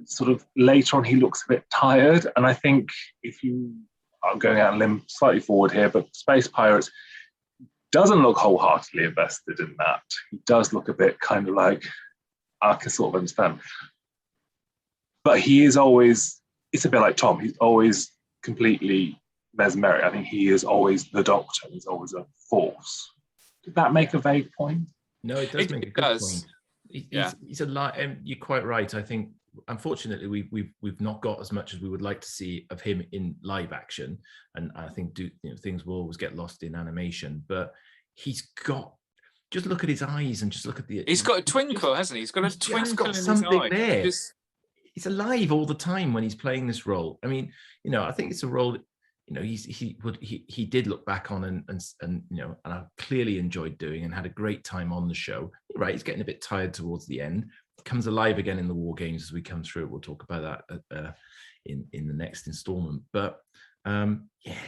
sort of later on he looks a bit tired. And I think I'm going out on a limb slightly forward here, but Space Pirates doesn't look wholeheartedly invested in that. He does look a bit kind of like, I can sort of understand. But he is always, it's a bit like Tom, he's always completely mesmeric. I think he is always the Doctor. He's always a force. Did that make a vague point? No, it does make a good point. He's a lot, and you're quite right. I think, unfortunately, we've not got as much as we would like to see of him in live action, and I think things will always get lost in animation. But he's got, just look at his eyes and just look at the. He's got a twinkle, hasn't he? He's got a twinkle in his eye. There. He's alive all the time when he's playing this role. I mean, I think it's a role. He did look back on and I clearly enjoyed doing and had a great time on the show. You're right, he's getting a bit tired towards the end. Comes alive again in the War Games as we come through. We'll talk about that in the next installment. But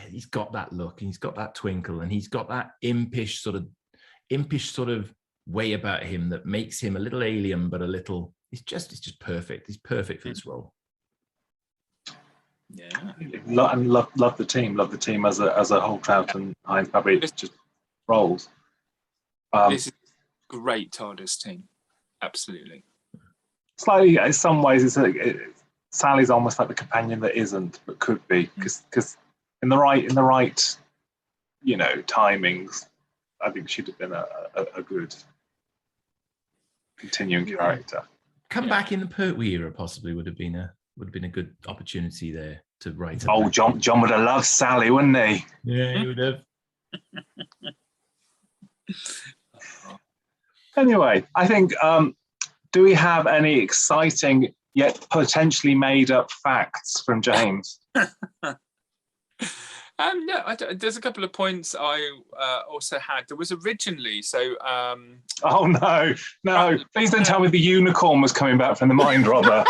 he's got that look, and he's got that twinkle, and he's got that impish sort of way about him that makes him a little alien, but a little. It's just perfect. He's perfect for this role. Yeah, and love the team. Love the team as a whole. Troughton, Hines, Padbury, just rolls. This is a great TARDIS team. Absolutely. Slightly, in some ways, Sally's almost like the companion that isn't, but could be, because in the right timings, I think she'd have been a good continuing character. Come back in the Pertwee era, possibly would have been a good opportunity there to write. Oh, John would have loved Sally, wouldn't he? Yeah, he would have. Anyway, I think. Do we have any exciting yet potentially made-up facts from James? No, there's a couple of points I also had. There was originally, Oh, no. Please don't tell me the unicorn was coming back from the mind robber.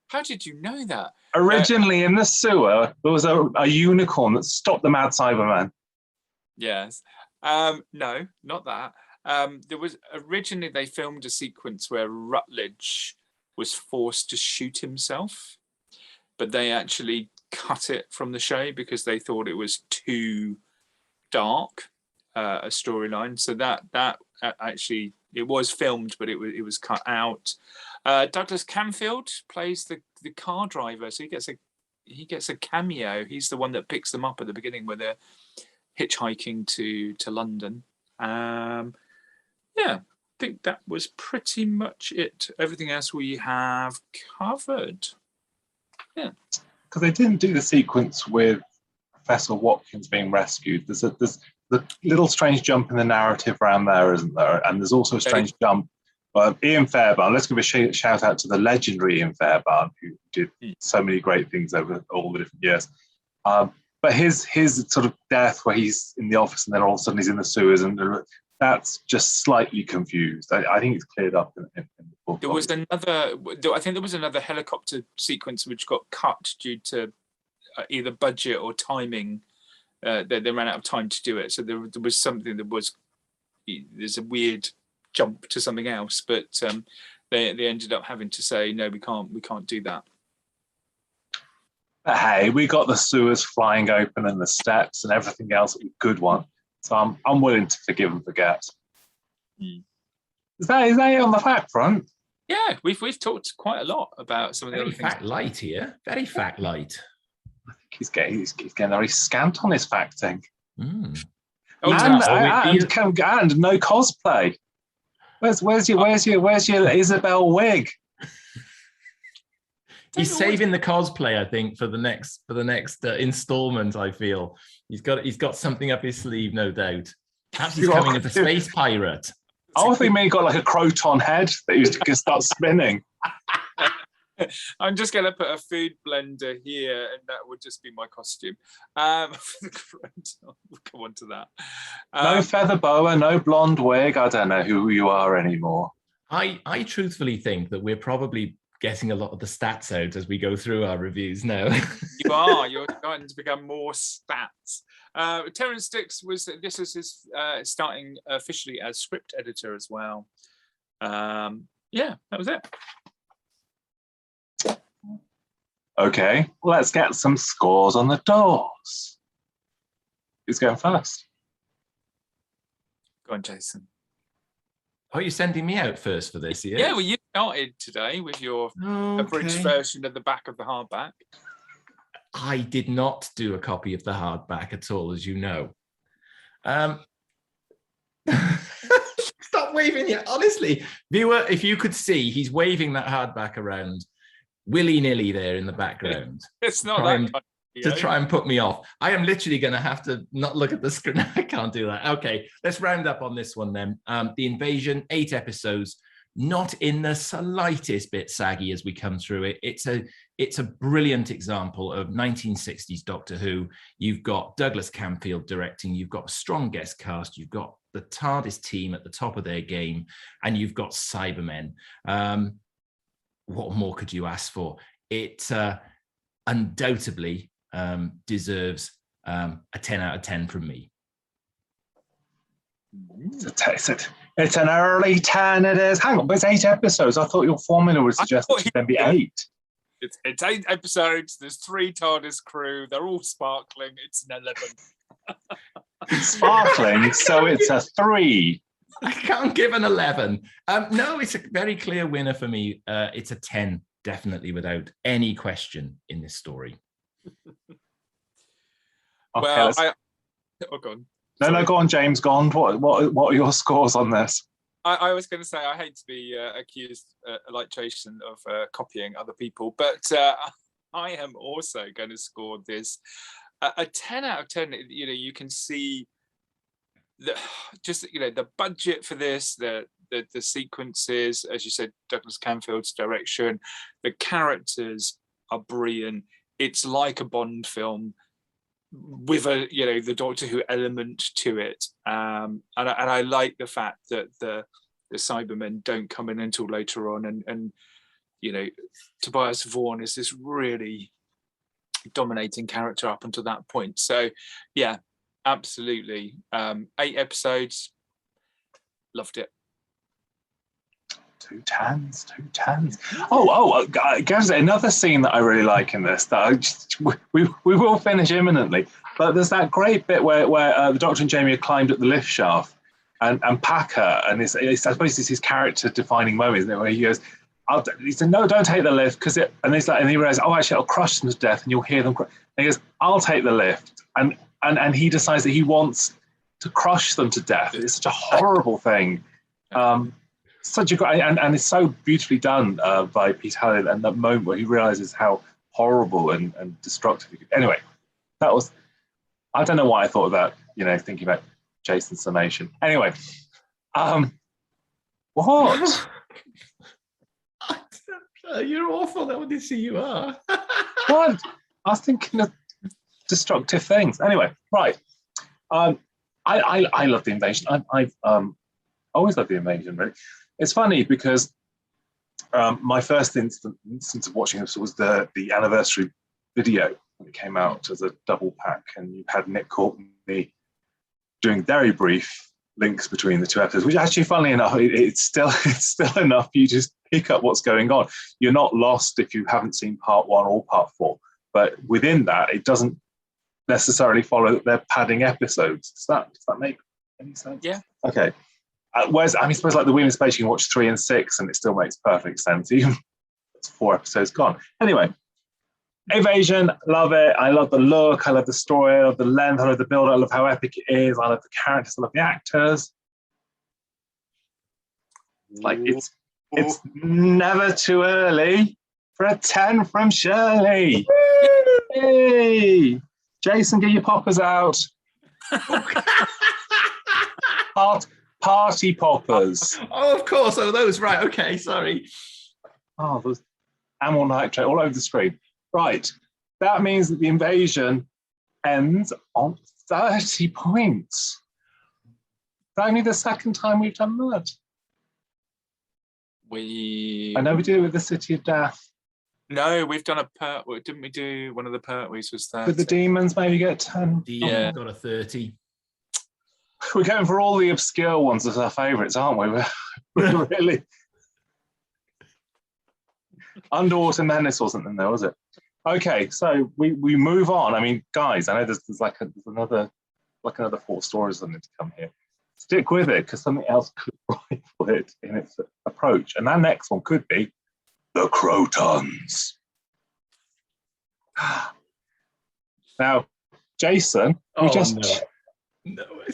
How did you know that? Originally in the sewer, there was a unicorn that stopped the Mad Cyberman. Yes. No, not that. There was originally, they filmed a sequence where Rutledge was forced to shoot himself, but they actually cut it from the show because they thought it was too dark a storyline. So that actually, it was filmed, but it was cut out. Douglas Camfield plays the car driver, so he gets a cameo. He's the one that picks them up at the beginning when they're hitchhiking to London. I think that was pretty much it. Everything else we have covered. Yeah. Because they didn't do the sequence with Professor Watkins being rescued. There's the little strange jump in the narrative around there, isn't there? And there's also a strange jump. Ian Fairbairn, let's give a shout out to the legendary Ian Fairbairn, who did so many great things over all the different years. But his sort of death, where he's in the office and then all of a sudden he's in the sewers, and that's just slightly confused. I think it's cleared up in the book. There was another helicopter sequence which got cut due to either budget or timing. They ran out of time to do it, so there was something there's a weird jump to something else, but they ended up having to say no, we can't do that. But hey, we got the sewers flying open and the steps and everything else that we could want. So I'm willing to forgive and forget. Is that it on the fact front? Yeah, we've talked quite a lot about some of the other things. Fact light here. Very fact light. I think he's getting very scant on his facting. Mm. And no cosplay. Where's your Isabel wig? He's saving the cosplay, I think, for the next installment. I feel he's got something up his sleeve, no doubt. Perhaps he's coming as a space pirate. I think maybe he got like a Kroton head that he was going to start spinning. I'm just going to put a food blender here, and that would just be my costume. We'll come on to that. No feather boa, no blonde wig. I don't know who you are anymore. I truthfully think that we're probably getting a lot of the stats out as we go through our reviews now. You're starting to become more stats. Terrence Dix was his starting officially as script editor as well. Yeah, that was it. Okay, let's get some scores on the doors. Who's going first? Go on, Jason. Oh, you're sending me out first for this, yeah? Well, you started today with your abridged version of the back of the hardback. I did not do a copy of the hardback at all, as you know. Stop waving it. Honestly, viewer, if you could see, he's waving that hardback around willy-nilly there in the background. It's not that to try and put me off. I am literally going to have to not look at the screen. I can't do that. Okay, let's round up on this one then. The Invasion, 8 episodes, not in the slightest bit saggy as we come through it. It's a brilliant example of 1960s Doctor Who. You've got Douglas Camfield directing, you've got a strong guest cast, you've got the TARDIS team at the top of their game, and you've got Cybermen. What more could you ask for? It undoubtedly deserves a 10 out of 10 from me. It's an early 10, it is. Hang on, but it's 8 episodes. I thought your formula would suggest it should then be 8. It's 8 episodes. There's 3 TARDIS crew. They're all sparkling. It's an 11. Sparkling, so it's a 3. I can't give an 11. No, it's a very clear winner for me. It's a 10, definitely, without any question in this story. Well, go on. No, go on, James. Go on. What are your scores on this? I was going to say I hate to be accused, like Jason, of copying other people, but I am also going to score this a 10 out of 10. You can see the budget for this, the sequences, as you said, Douglas Camfield's direction, the characters are brilliant. It's like a Bond film with the Doctor Who element to it, and I like the fact that the Cybermen don't come in until later on, and Tobias Thorne is this really dominating character up until that point. So yeah, absolutely. 8 episodes, loved it. 2 10s. Oh, guys, another scene that I really like in this that we will finish imminently. But there's that great bit where the Doctor and Jamie have climbed up the lift shaft, and Packer, and it's I suppose it's his character defining moment, isn't it? Where he goes, he said, "No, don't take the lift," because and he realizes, "Oh, actually, I'll crush them to death, and you'll hear them." And he goes, "I'll take the lift," and he decides that he wants to crush them to death. It's such a horrible thing. Such a great, and it's so beautifully done by Pete Halliday, and that moment where he realizes how horrible and destructive. Anyway, that was, I don't know why I thought of that, thinking about Jason's summation. Anyway, what? You're awful. That would see you are. What? I was thinking of destructive things. Anyway, right. I love the Invasion. I've always loved the Invasion, really. It's funny because my first instance of watching this was the anniversary video when it came out as a double pack, and you had Nick Courtney doing very brief links between the 2 episodes, which actually, funnily enough, it's still enough for you to just pick up what's going on. You're not lost if you haven't seen part 1 or part 4, but within that, it doesn't necessarily follow that they're padding episodes. Does that make any sense? Yeah. Okay. Whereas, I suppose like the Wheel in Space, you can watch 3 and 6 and it still makes perfect sense, even it's 4 episodes gone. Anyway, Invasion, love it. I love the look, I love the story, I love the length, I love the build, I love how epic it is, I love the characters, I love the actors. Like it's never too early for a 10 from Shirley. Hey, Jason, get your poppers out. Party poppers. Oh, of course. Oh, those. Right. Okay. Sorry. Oh, there's amyl nitrate all over the screen. Right. That means that the invasion ends on 30 points. It's only the second time we've done that. I know we did it with the City of Death. No, we've done a didn't we do one of the Pertwees was that? With the demons, maybe get 10. Yeah, got a 30. We're going for all the obscure ones as our favourites, aren't we? We're really... Underwater Menace wasn't in there, was it? Okay, so we move on. I mean, guys, I know there's another 4 stories that need to come here. Stick with it, because something else could rival it in its approach. And that next one could be the Krotons. Now, Jason,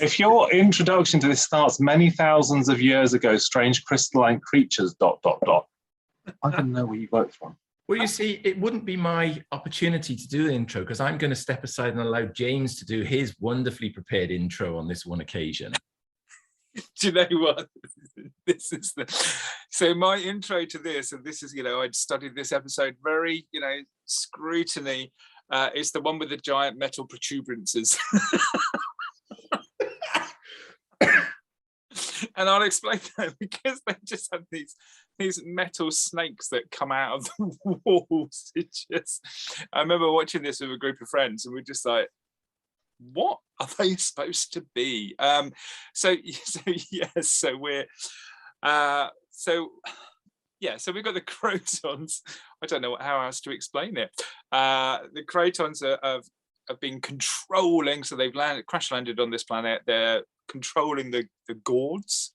if your introduction to this starts many thousands of years ago, strange crystalline creatures, ... I don't know where you worked from. Well, you see, it wouldn't be my opportunity to do the intro because I'm going to step aside and allow James to do his wonderfully prepared intro on this one occasion. Do you know what? This is so my intro to this, and this is, I'd studied this episode very, scrutiny. It's the one with the giant metal protuberances. And I'll explain that because they just have these metal snakes that come out of the walls. I remember watching this with a group of friends, and we're just like, what are they supposed to be? So we're so we've got the Krotons. I don't know how else to explain it. The Krotons have been controlling, so they've crash landed on this planet. They're controlling the Gords.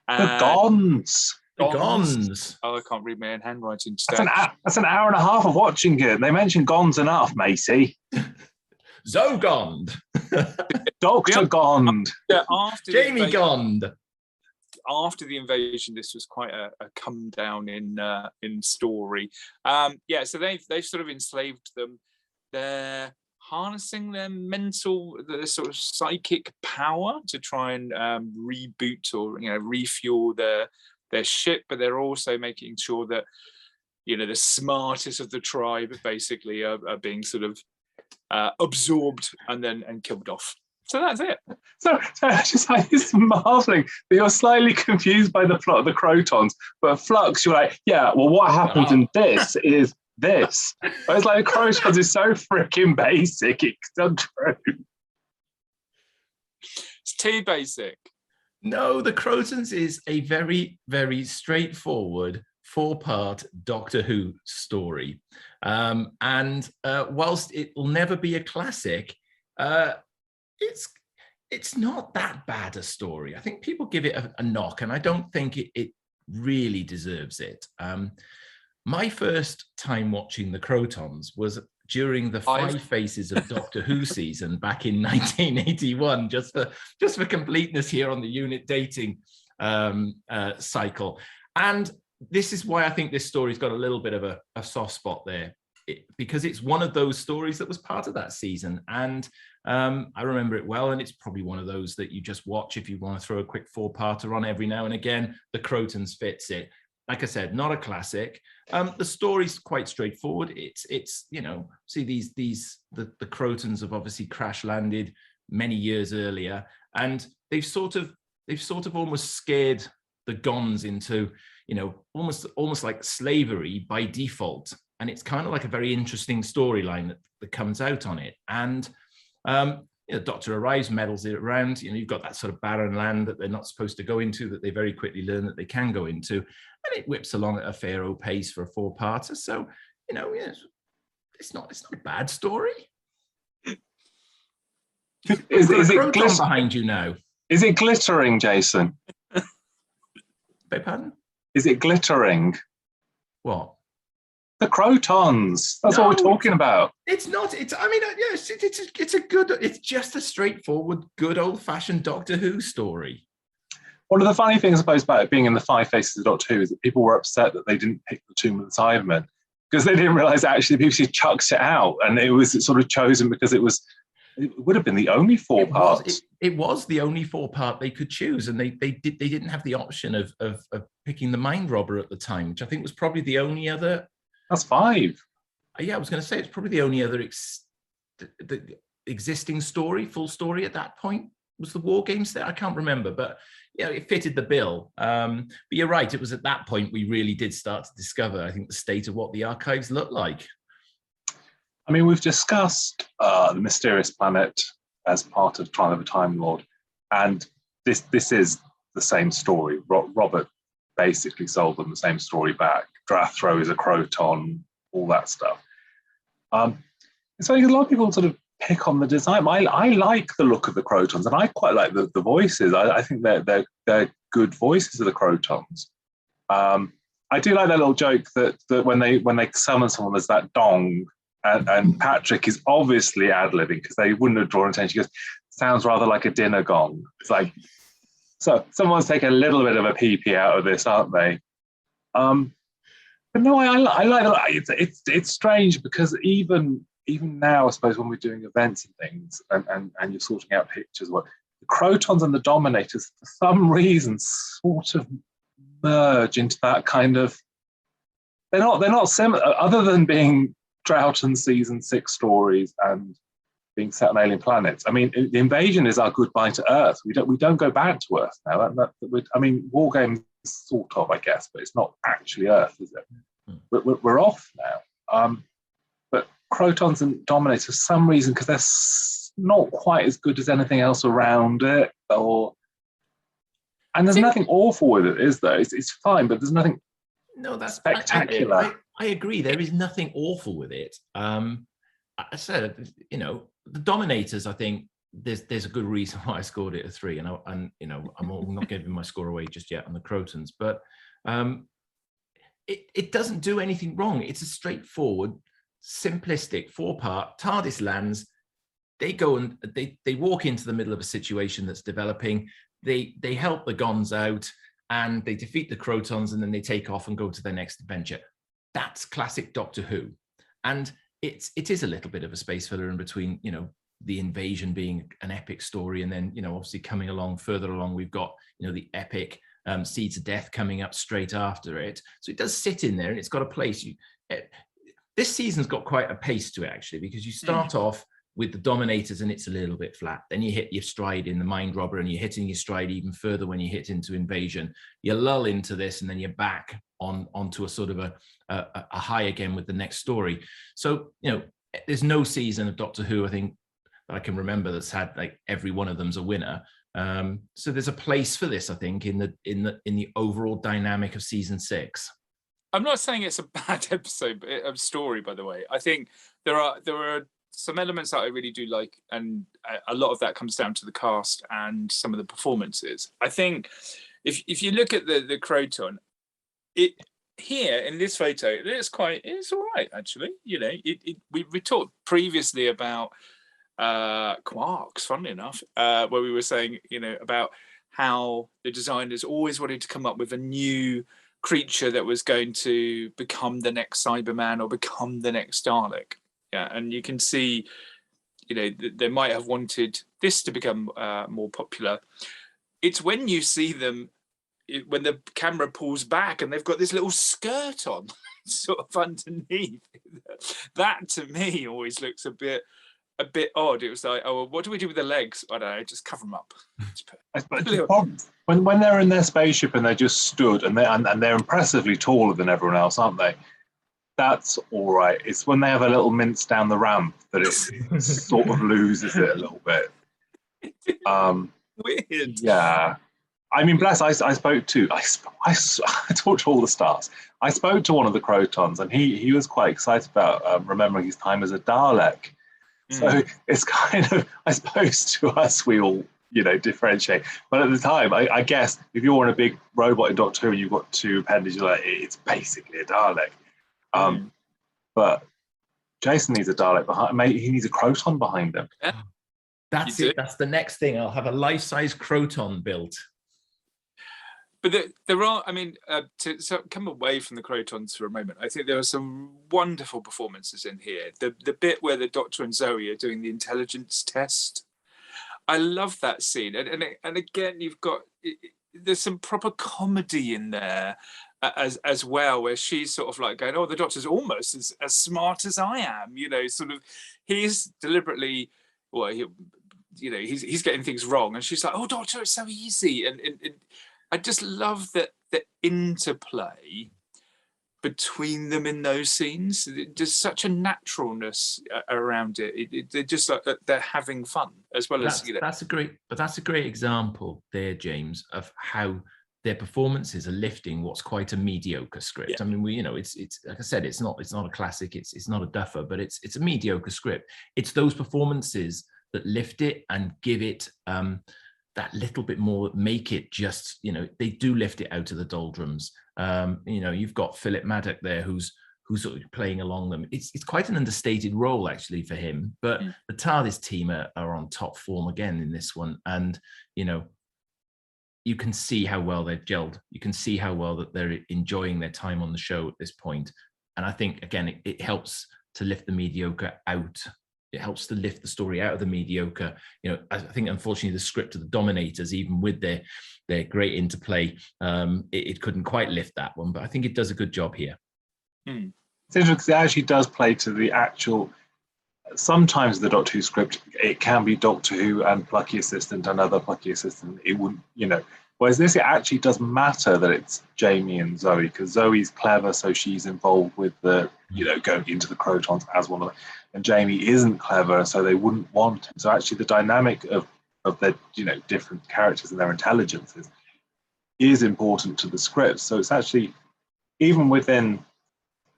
The Gons. The Gons. Oh, I can't read my own handwriting. That's an hour and a half of watching it. They mentioned Gons enough, Macy. Zogond. Dr. Gond. Jamie Gond. After the invasion, this was quite a come down in story. So they've sort of enslaved them. They're harnessing their sort of psychic power to try and reboot or refuel their ship, but they're also making sure that the smartest of the tribe basically are being sort of absorbed and killed off. So that's it. So it's marveling that you're slightly confused by the plot of the Krotons, but Flux, you're like, yeah, well, what happens in this is this. But it's like the Krotons is so freaking basic, it's untrue. It's too basic. No, the Krotons is a very, very straightforward 4-part Doctor Who story. And whilst it will never be a classic, it's not that bad a story. I think people give it a knock, and I don't think it really deserves it. My first time watching the Krotons was during the 5 Faces of Doctor Who season back in 1981, just for completeness here on the unit dating cycle. And this is why I think this story's got a little bit of a soft spot there, because it's one of those stories that was part of that season. And I remember it well, and it's probably one of those that you just watch if you want to throw a quick 4-parter on every now and again. The Krotons fits it. Like I said, not a classic. The story's quite straightforward. It's see the Krotons have obviously crash landed many years earlier, and they've sort of almost scared the Gons into almost like slavery by default. And it's kind of like a very interesting storyline that comes out on it. And the Doctor arrives, meddles it around. You've got that sort of barren land that they're not supposed to go into, that they very quickly learn that they can go into, and it whips along at a fair old pace for a 4-parter. So it's not a bad story. Is it behind you now? Is it glittering, Jason? Beg pardon? Is it glittering? What? The Krotons. That's what we're talking about. It's not. It's just a straightforward, good old-fashioned Doctor Who story. One of the funny things, I suppose, about it being in the 5 Faces of Doctor Who is that people were upset that they didn't pick the Tomb of the Cybermen, because they didn't realise actually the BBC chucked it out, and it was sort of chosen because it would have been the only four parts. It was the only 4-part they could choose, and they didn't have the option of picking the mind robber at the time, which I think was probably the only other. That's 5. Yeah, I was going to say it's probably the only other the existing story, full story at that point was the War Games there. I can't remember, but yeah, it fitted the bill. But you're right, it was at that point we really did start to discover, I think, the state of what the archives look like. I mean, we've discussed the Mysterious Planet as part of Trial of a Time Lord, and this is the same story. Robert basically sold them the same story back. Drathro is a Kroton, all that stuff. So a lot of people sort of pick on the design. I like the look of the Krotons, and I quite like the voices. I think they're good voices of the Krotons. I do like that little joke that when they summon someone as that dong, and Patrick is obviously ad-libbing because they wouldn't have drawn attention. He goes, sounds rather like a dinner gong. It's like, so someone's taken a little bit of a pee-pee out of this, aren't they? But no, I like it. It's strange because even now, I suppose, when we're doing events and things, and you're sorting out pictures, the Krotons and the Dominators, for some reason, sort of merge into that kind of. They're not similar, other than being Troughton season 6 stories and being set on alien planets. I mean, the invasion is our goodbye to Earth. We don't go back to Earth now. I mean, War Games sort of, I guess, but it's not actually Earth, is it? We're off now. But Krotons and Dominators, for some reason, because they're not quite as good as anything else around it, and there's nothing awful with it, is there? It's fine, but there's nothing. No, that's spectacular. I agree. There is nothing awful with it. I said, the Dominators. I think there's a good reason why I scored it a 3, and I'm not giving my score away just yet on the Krotons, but it doesn't do anything wrong. It's a straightforward, simplistic 4-part. TARDIS lands. They go and they walk into the middle of a situation that's developing. They help the Gons out, and they defeat the Krotons, and then they take off and go to their next adventure. That's classic Doctor Who, and it is a little bit of a space filler in between, the invasion being an epic story, and then obviously coming along further along, we've got the epic Seeds of Death coming up straight after it. So it does sit in there, and it's got a place. This season's got quite a pace to it, actually, because you start off with the Dominators and it's a little bit flat. Then you hit your stride in the Mind Robber, and you're hitting your stride even further when you hit into Invasion. You lull into this, and then you're back onto a sort of a high again with the next story. So, there's no season of Doctor Who, I think, that I can remember that's had like every one of them's a winner. So there's a place for this, I think, in the overall dynamic of season 6. I'm not saying it's a bad episode, but story, by the way. I think there are some elements that I really do like, and a lot of that comes down to the cast and some of the performances. I think if you look at the Kroton, here in this photo, it's all right, actually. We talked previously about quarks, funnily enough, where we were saying, about how the designers always wanted to come up with a new creature that was going to become the next Cyberman or become the next Dalek. Yeah, and you can see, they might have wanted this to become more popular. It's when you see them, when the camera pulls back and they've got this little skirt on, sort of underneath. That to me always looks a bit odd. It was like, oh, well, what do we do with the legs? I don't know, just cover them up. When they're in their spaceship and they just stood and they're impressively taller than everyone else, aren't they? That's all right. It's when they have a little mince down the ramp that it sort of loses it a little bit. Weird. Yeah. I mean, bless, I spoke to, I talked to all the stars. I spoke to one of the Krotons, and he was quite excited about remembering his time as a Dalek. So it's kind of, I suppose to us, we all, differentiate. But at the time, I guess if you're in a big robot in Doctor Who and you've got 2 appendages, it's basically a Dalek. But Jason needs a Dalek behind. Maybe he needs a Kroton behind him. Yeah. That's it. That's the next thing. I'll have a life-size Kroton built. But there are, I mean, to come away from the Krotons for a moment, I think there are some wonderful performances in here. The bit where the Doctor and Zoe are doing the intelligence test, I love that scene. And again, you've got, there's some proper comedy in there as well, where she's sort of like going, oh, the Doctor's almost as smart as I am, you know, sort of, he's deliberately, well, he's getting things wrong. And she's like, oh, Doctor, it's so easy. And I just love that the interplay between them in those scenes. There's such a naturalness around it. They're just like they're having fun as well as, you know. That's a great example there, James, of how their performances are lifting what's quite a mediocre script. Yeah. I mean, it's like I said, it's not a classic, it's not a duffer, but it's a mediocre script. It's those performances that lift it and give it that little bit more, make it just, they do lift it out of the doldrums. You've got Philip Maddock there who's sort of playing along them. It's quite an understated role actually for him, but the TARDIS team are on top form again in this one. And, you can see how well they've gelled. You can see how well that they're enjoying their time on the show at this point. And I think, again, it helps to lift the mediocre out. It helps to lift the story out of the mediocre. I think, unfortunately, the script of the Dominators, even with their great interplay, it couldn't quite lift that one. But I think it does a good job here. It's interesting because it actually does play to the actual. Sometimes the Doctor Who script, it can be Doctor Who and Plucky Assistant and other Plucky Assistant. It wouldn't, Whereas this, it actually does matter that it's Jamie and Zoe, because Zoe's clever, so she's involved with the, going into the Krotons as one of them. And Jamie isn't clever, so they wouldn't want him. So actually the dynamic of their, different characters and their intelligences is important to the script. So it's actually, even within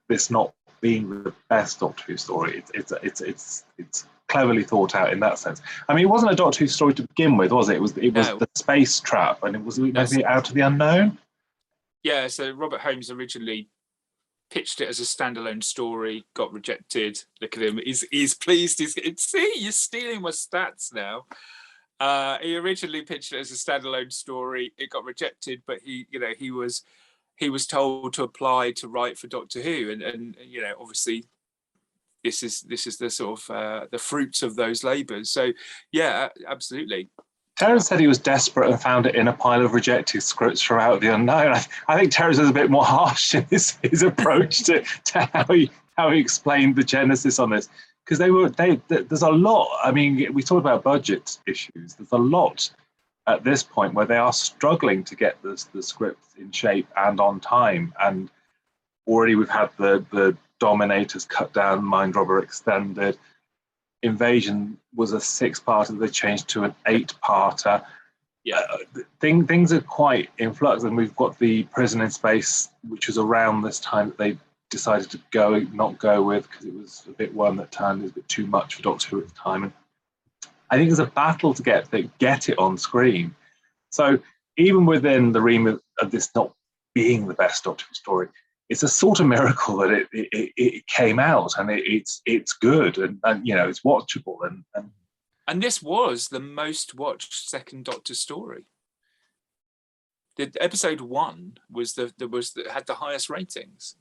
this not being the best Doctor Who story, it's cleverly thought out in that sense. I mean, it wasn't a Doctor Who story to begin with, was it? It was the space trap, and it was maybe Out of the Unknown. Yeah, so Robert Holmes originally pitched it as a standalone story, got rejected. Look at him, he's pleased. See, you're stealing my stats now. He originally pitched it as a standalone story. It got rejected, but he was told to apply to write for Doctor Who, and obviously this is the sort of the fruits of those labours. So yeah, absolutely. Terence said he was desperate and found it in a pile of rejected scripts from Out of the Unknown. I think Terence is a bit more harsh in his approach to how he explained the genesis on this, because there's a lot. I mean, we talked about budget issues. There's a lot at this point where they are struggling to get the script in shape and on time. And already we've had the Dominators cut down, Mind Robber extended. Invasion was a 6-parter, they changed to an 8-parter. Yeah, things are quite in flux, and we've got the Prison in Space, which was around this time that they decided to not go with, because it was a bit one that turned, it was a bit too much for Doctor Who at the time. And I think there's a battle to get it on screen. So even within the remit of this not being the best Doctor Who story, it's a sort of miracle that it came out, and it's good, and it's watchable, and this was the most watched second Doctor story. The episode 1 had the highest ratings.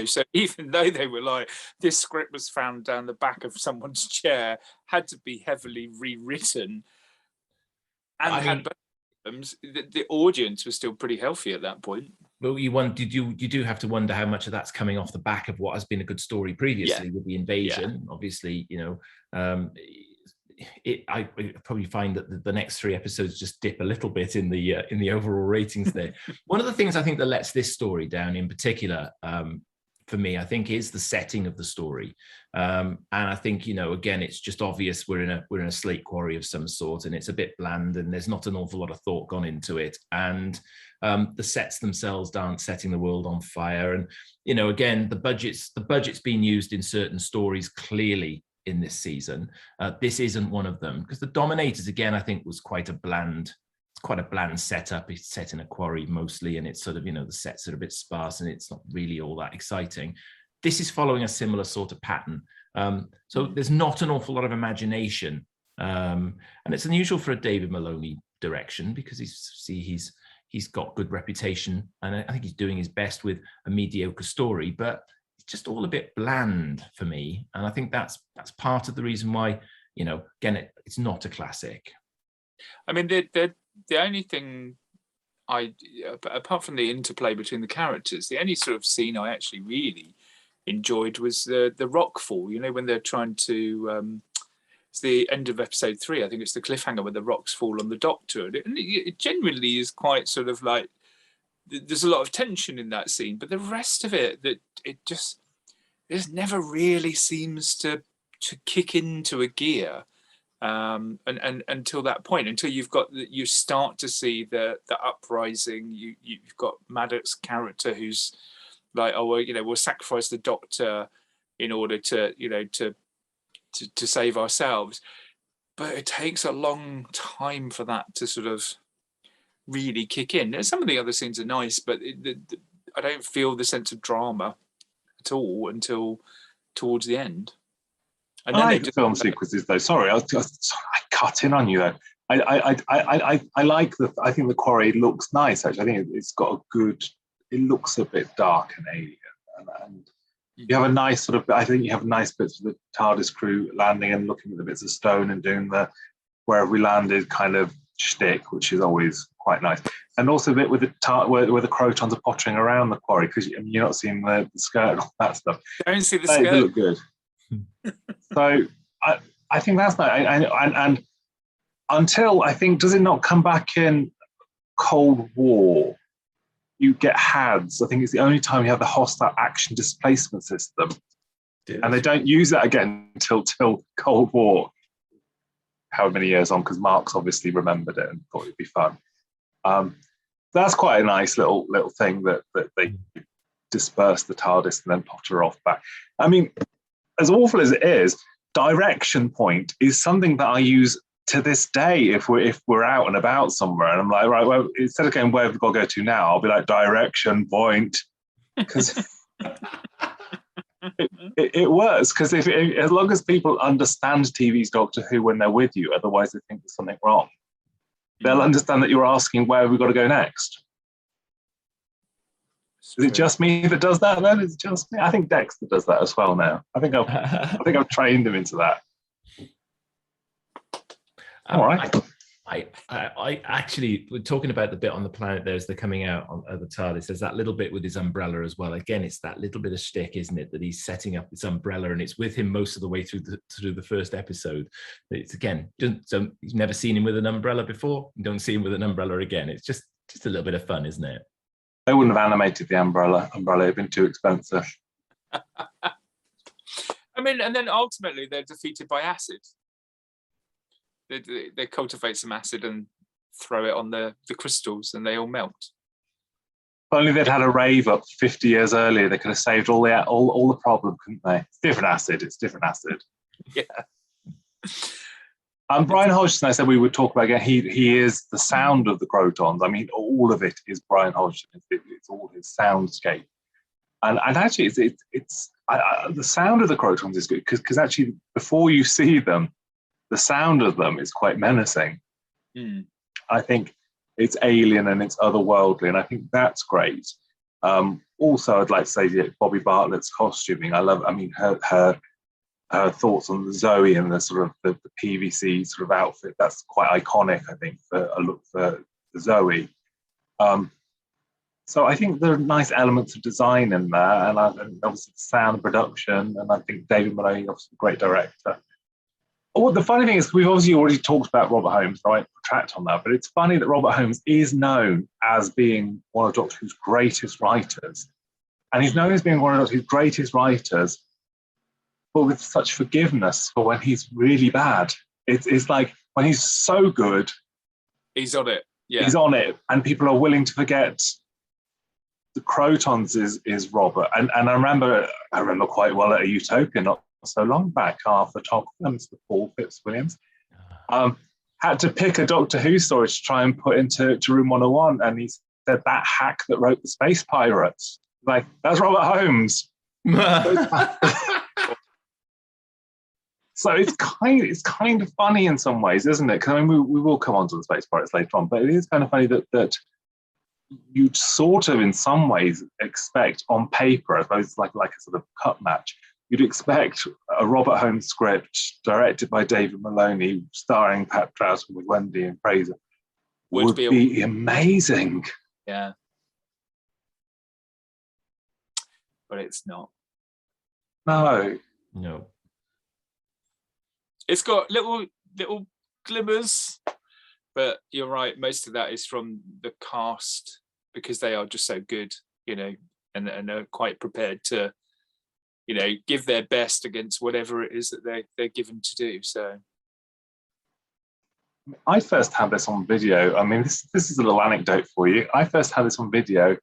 So even though they were like, this script was found down the back of someone's chair, had to be heavily rewritten, and the audience was still pretty healthy at that point. Well, you do have to wonder how much of that's coming off the back of what has been a good story previously with the Invasion. Yeah. Obviously, I probably find that the next 3 episodes just dip a little bit in the overall ratings there. One of the things I think that lets this story down in particular, for me, I think, is the setting of the story. And I think, again, it's just obvious we're in a slate quarry of some sort, and it's a bit bland, and there's not an awful lot of thought gone into it. And the sets themselves aren't setting the world on fire. And, again, the budget's being used in certain stories clearly in this season. This isn't one of them, because the Dominators, again, I think was quite a bland setup. It's set in a quarry mostly, and it's sort of, the sets are a bit sparse, and it's not really all that exciting. This is following a similar sort of pattern. So there's not an awful lot of imagination. And it's unusual for a David Maloney direction, because he's he's got good reputation, and I think he's doing his best with a mediocre story, but it's just all a bit bland for me. And I think that's part of the reason why, again, it's not a classic. I mean, the only thing apart from the interplay between the characters, the only sort of scene I actually really enjoyed was the rock fall. When they're trying to, it's the end of episode 3. I think it's the cliffhanger where the rocks fall on the Doctor, and it genuinely is quite sort of like, there's a lot of tension in that scene, but the rest of it, never really seems to kick into a gear. And until that point, until you start to see the uprising, you've got Maddox's character who's like, oh well, we'll sacrifice the Doctor in order to save ourselves, but it takes a long time for that to sort of really kick in. And some of the other scenes are nice, but I don't feel the sense of drama at all until towards the end. And I then like the film sequences, though. Sorry, I cut in on you though. I like I think the quarry looks nice. Actually, I think it's got a good. It looks a bit dark and alien, and you have a nice sort of. I think you have nice bits of the TARDIS crew landing and looking at the bits of stone and doing the wherever we landed kind of shtick, which is always quite nice. And also a bit with where the Krotons are pottering around the quarry, because you're not seeing the skirt and all that stuff. Don't see the skirt. They look good. So I think that's nice. And until, I think, does it not come back in Cold War? You get HADS. I think it's the only time you have the hostile action displacement system. Yes. And they don't use that again until Cold War. However many years on, because Mark's obviously remembered it and thought it'd be fun. That's quite a nice little thing that they disperse the TARDIS and then potter off back. I mean, as awful as it is, direction point is something that I use to this day if we're out and about somewhere, and I'm like, right, well, instead of going where we've got to go to now, I'll be like, direction point, because it works. Because as long as people understand TV's Doctor Who when they're with you, otherwise they think there's something wrong. They'll understand that you're asking where we've got to go next. Is it just me that does that then? Is it just me? I think Dexter does that as well now. I think I've trained him into that. All right. I actually, we're talking about the bit on the planet there as they're coming out of the TARDIS. There's that little bit with his umbrella as well. Again, it's that little bit of shtick, isn't it? That he's setting up this umbrella, and it's with him most of the way through the first episode. It's again, so you've never seen him with an umbrella before. You don't see him with an umbrella again. It's just a little bit of fun, isn't it? They wouldn't have animated the umbrella. Umbrella had been too expensive. I mean, and then ultimately they're defeated by acid. They cultivate some acid and throw it on the crystals, and they all melt. If only they'd had a rave up 50 years earlier, they could have saved all the problem, couldn't they? It's different acid. It's different acid. Yeah. Brian Hodgson, I said we would talk about again. He is the sound of the Krotons. I mean, all of it is Brian Hodgson. It's all his soundscape, and actually, it's the sound of the Krotons is good because actually, before you see them, the sound of them is quite menacing. Mm. I think it's alien and it's otherworldly, and I think that's great. Also, I'd like to say that Bobby Bartlett's costuming. I mean, her thoughts on Zoe and the sort of the PVC sort of outfit. That's quite iconic, I think, for a look for Zoe. So I think there are nice elements of design in there, and obviously sound production, and I think David Maloney, obviously a great director. Oh, the funny thing is, we've obviously already talked about Robert Holmes, so I won't retract on that, but it's funny that Robert Holmes is known as being one of Doctor Who's greatest writers. And he's known as being one of Doctor Who's greatest writers, but with such forgiveness for when he's really bad. It's like when he's so good, he's on it. Yeah, he's on it, and people are willing to forget the Krotons is Robert. And I remember quite well at a Utopia not so long back, our photographer, Mr. Paul Fitzwilliams, had to pick a Doctor Who story to try and put into Room 101, and he said that hack that wrote the Space Pirates, like, that's Robert Holmes. So it's kind of funny in some ways, isn't it? Because I mean, we will come on to the Space Pirates later on, but it is kind of funny that you'd sort of, in some ways, expect on paper, I suppose, like a sort of cut match, you'd expect a Robert Holmes script directed by David Maloney, starring Pat Troughton with Wendy and Frazer, would be amazing. Yeah. But it's not. No. It's got little glimmers, but you're right. Most of that is from the cast because they are just so good, and are quite prepared to, give their best against whatever it is that they're given to do. So I first had this on video. I mean, this is a little anecdote for you. I first had this on video.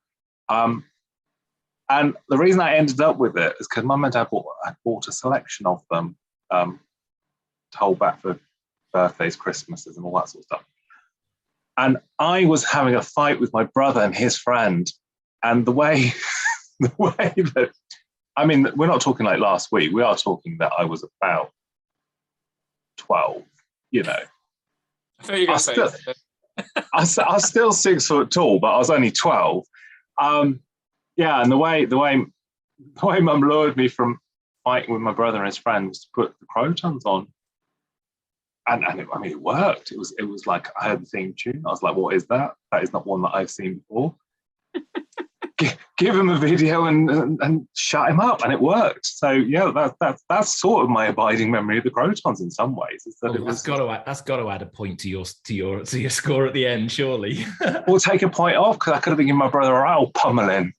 And the reason I ended up with it is because Mum and Dad bought a selection of them to hold back for birthdays, Christmases, and all that sort of stuff. And I was having a fight with my brother and his friend. And the way that, I mean, we're not talking like last week. We are talking that I was about 12, I thought you were going to say I was still 6 foot tall, but I was only 12. Yeah, and the way Mum lured me from fighting with my brother and his friend was to put the Krotons on, and it worked. It was like I heard the theme tune. I was like, "What is that? That is not one that I've seen before." Give him a video and shut him up, and it worked. So yeah, that's sort of my abiding memory of the Krotons in some ways. Is that that's got to add a point to your score at the end, surely. We'll take a point off because I could have been giving my brother a real pummeling.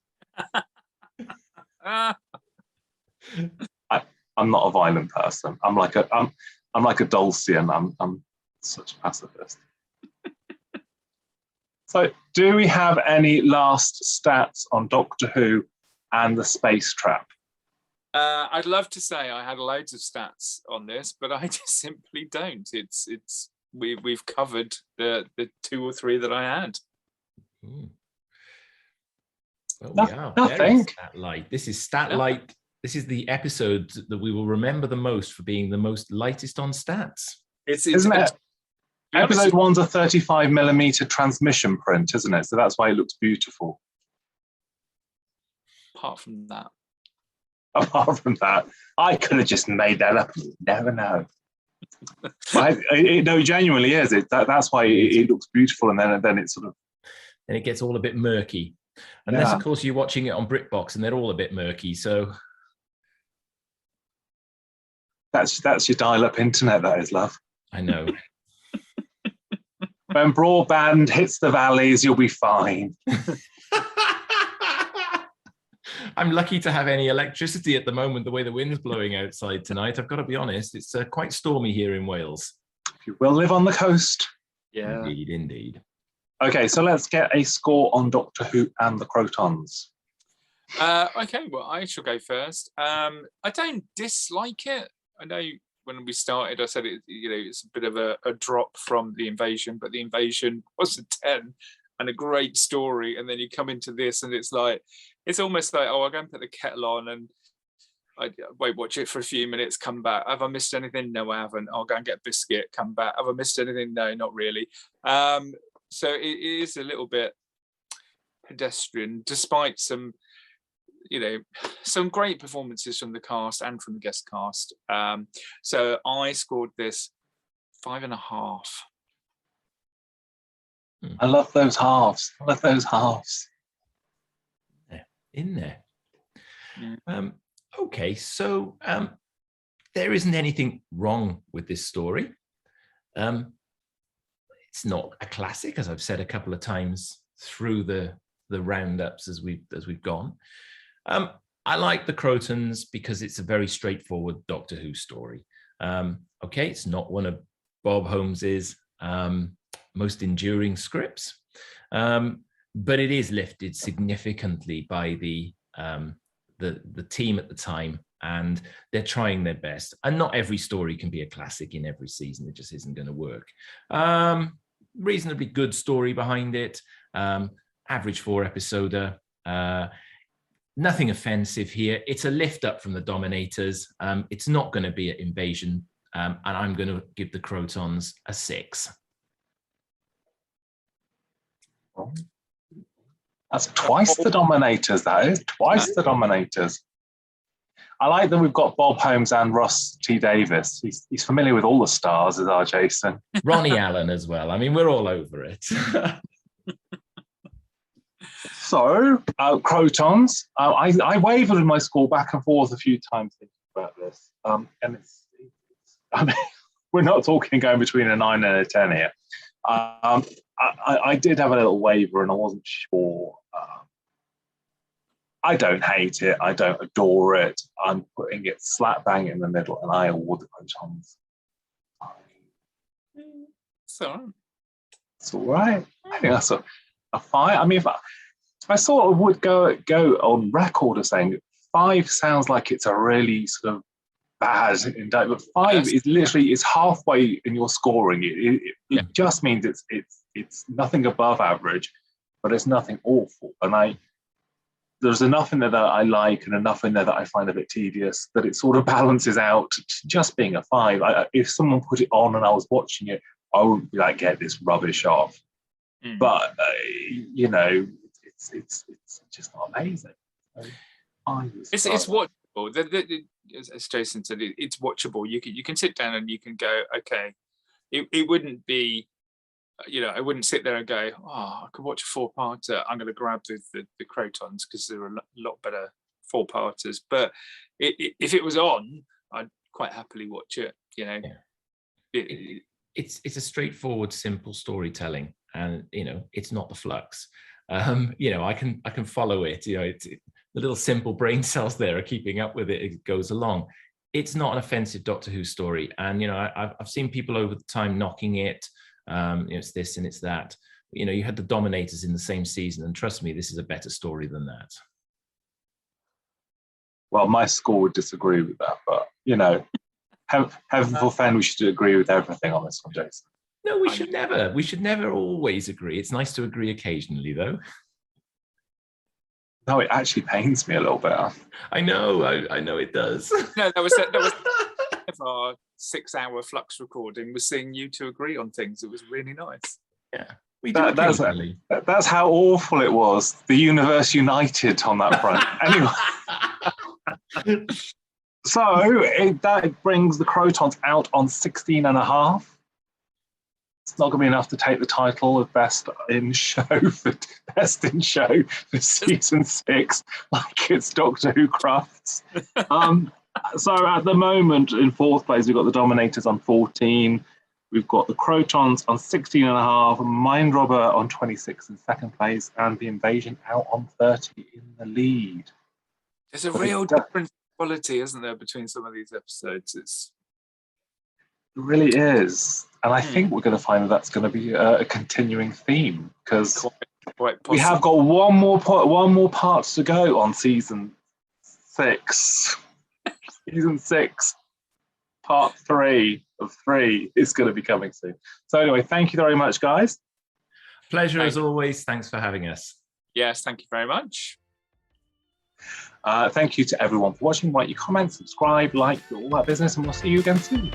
I'm not a violent person. I'm like a Dulcian. I'm such a pacifist. So, do we have any last stats on Doctor Who and the space trap? I'd love to say I had loads of stats on this, but I just simply don't. We've covered the 2 or 3 that I had. Well, nothing. Stat-light. This is Stat-light. This is the episode that we will remember the most for being the most lightest on stats. Isn't it? Episode 1's a 35mm transmission print, isn't it? So that's why it looks beautiful. Apart from that, I could have just made that up. You never know. No, it genuinely is. That's why it looks beautiful, and then it's sort of. And it gets all a bit murky. Unless, of course, you're watching it on BritBox, and they're all a bit murky. So that's your dial-up internet. That is, love. I know. When broadband hits the valleys, you'll be fine. I'm lucky to have any electricity at the moment, the way the wind's blowing outside tonight. I've got to be honest, it's quite stormy here in Wales. You will live on the coast. Yeah. Indeed. Okay, so let's get a score on Doctor Who and the Krotons. Okay, well, I shall go first. I don't dislike it. I know when we started, I said it's a bit of a drop from the Invasion, but the Invasion was a 10 and a great story. And then you come into this, and it's almost like, I'll go and put the kettle on, and I wait, watch it for a few minutes, come back. Have I missed anything? No, I haven't. I'll go and get a biscuit, come back. Have I missed anything? No, not really. So it is a little bit pedestrian, despite some great performances from the cast and from the guest cast. So I scored this 5.5. I love those halves. In there. Yeah. Okay, so there isn't anything wrong with this story. It's not a classic, as I've said a couple of times through the roundups as we've gone. I like the Krotons because it's a very straightforward Doctor Who story. Okay, it's not one of Bob Holmes's most enduring scripts, but it is lifted significantly by the team at the time, and they're trying their best. And not every story can be a classic in every season. It just isn't going to work. Reasonably good story behind it. Average 4-episoder. Nothing offensive here. It's a lift up from the Dominators. It's not going to be an Invasion, and I'm going to give the Krotons a 6. That's twice the Dominators, that is. Twice the Dominators. I like that we've got Bob Holmes and Ross T. Davis. He's familiar with all the stars, is our Jason. Ronnie Allen as well. I mean, we're all over it. So, Krotons. I wavered in my score back and forth a few times thinking about this. And I mean, we're not talking going between a 9 and a 10 here. I did have a little waver and I wasn't sure. I don't hate it. I don't adore it. I'm putting it slap bang in the middle, and I award the Krotons. So It's all right. I think that's a 5. I mean, if I sort of would go on record of saying 5 sounds like it's a really sort of bad indictment, but 5 is literally is halfway in your scoring. It just means it's nothing above average, but it's nothing awful. And there's enough in there that I like and enough in there that I find a bit tedious that it sort of balances out to just being a 5. If someone put it on and I was watching it, I wouldn't be like, get this rubbish off. But you know, it's just not amazing. It's watchable. As Jason said, it's watchable. You can sit down and you can go, okay. It wouldn't be, you know, I wouldn't sit there and go, oh, I could watch a 4-parter. I'm going to grab the Krotons because there are a lot better 4-parters. But if it was on, I'd quite happily watch it. You know, it's a straightforward, simple storytelling, and you know, it's not the flux. You know, I can follow it. You know, the little simple brain cells there are keeping up with it. It goes along. It's not an offensive Doctor Who story, and you know, I've seen people over the time knocking it. You know, it's this and it's that. But, you know, you had the Dominators in the same season, and trust me, this is a better story than that. Well, my score would disagree with that, but you know, heaven forfend, we should agree with everything on this one, Jason. No, we should never. We should never always agree. It's nice to agree occasionally, though. No, it actually pains me a little bit. I know it does. No, that was our 6-hour flux recording, was seeing you two agree on things. It was really nice. Yeah, we do occasionally. That's how awful it was. The universe united on that front. Anyway, so that brings the Krotons out on 16.5. It's not going to be enough to take the title of best in show for season 6, like it's Doctor Who crafts. So at the moment, in 4th place, we've got the Dominators on 14. We've got the Krotons on 16.5, Mind Robber on 26 in 2nd place, and the Invasion out on 30 in the lead. There's a real difference in quality, isn't there, between some of these episodes? It really is. And I think we're going to find that that's going to be a continuing theme, because we have got one more part to go on season 6. Season 6, part 3 of 3 is going to be coming soon. So anyway, thank you very much, guys. Pleasure as always. Thanks for having us. Yes, thank you very much. Thank you to everyone for watching. Write your comments, subscribe, like, all that business, and we'll see you again soon.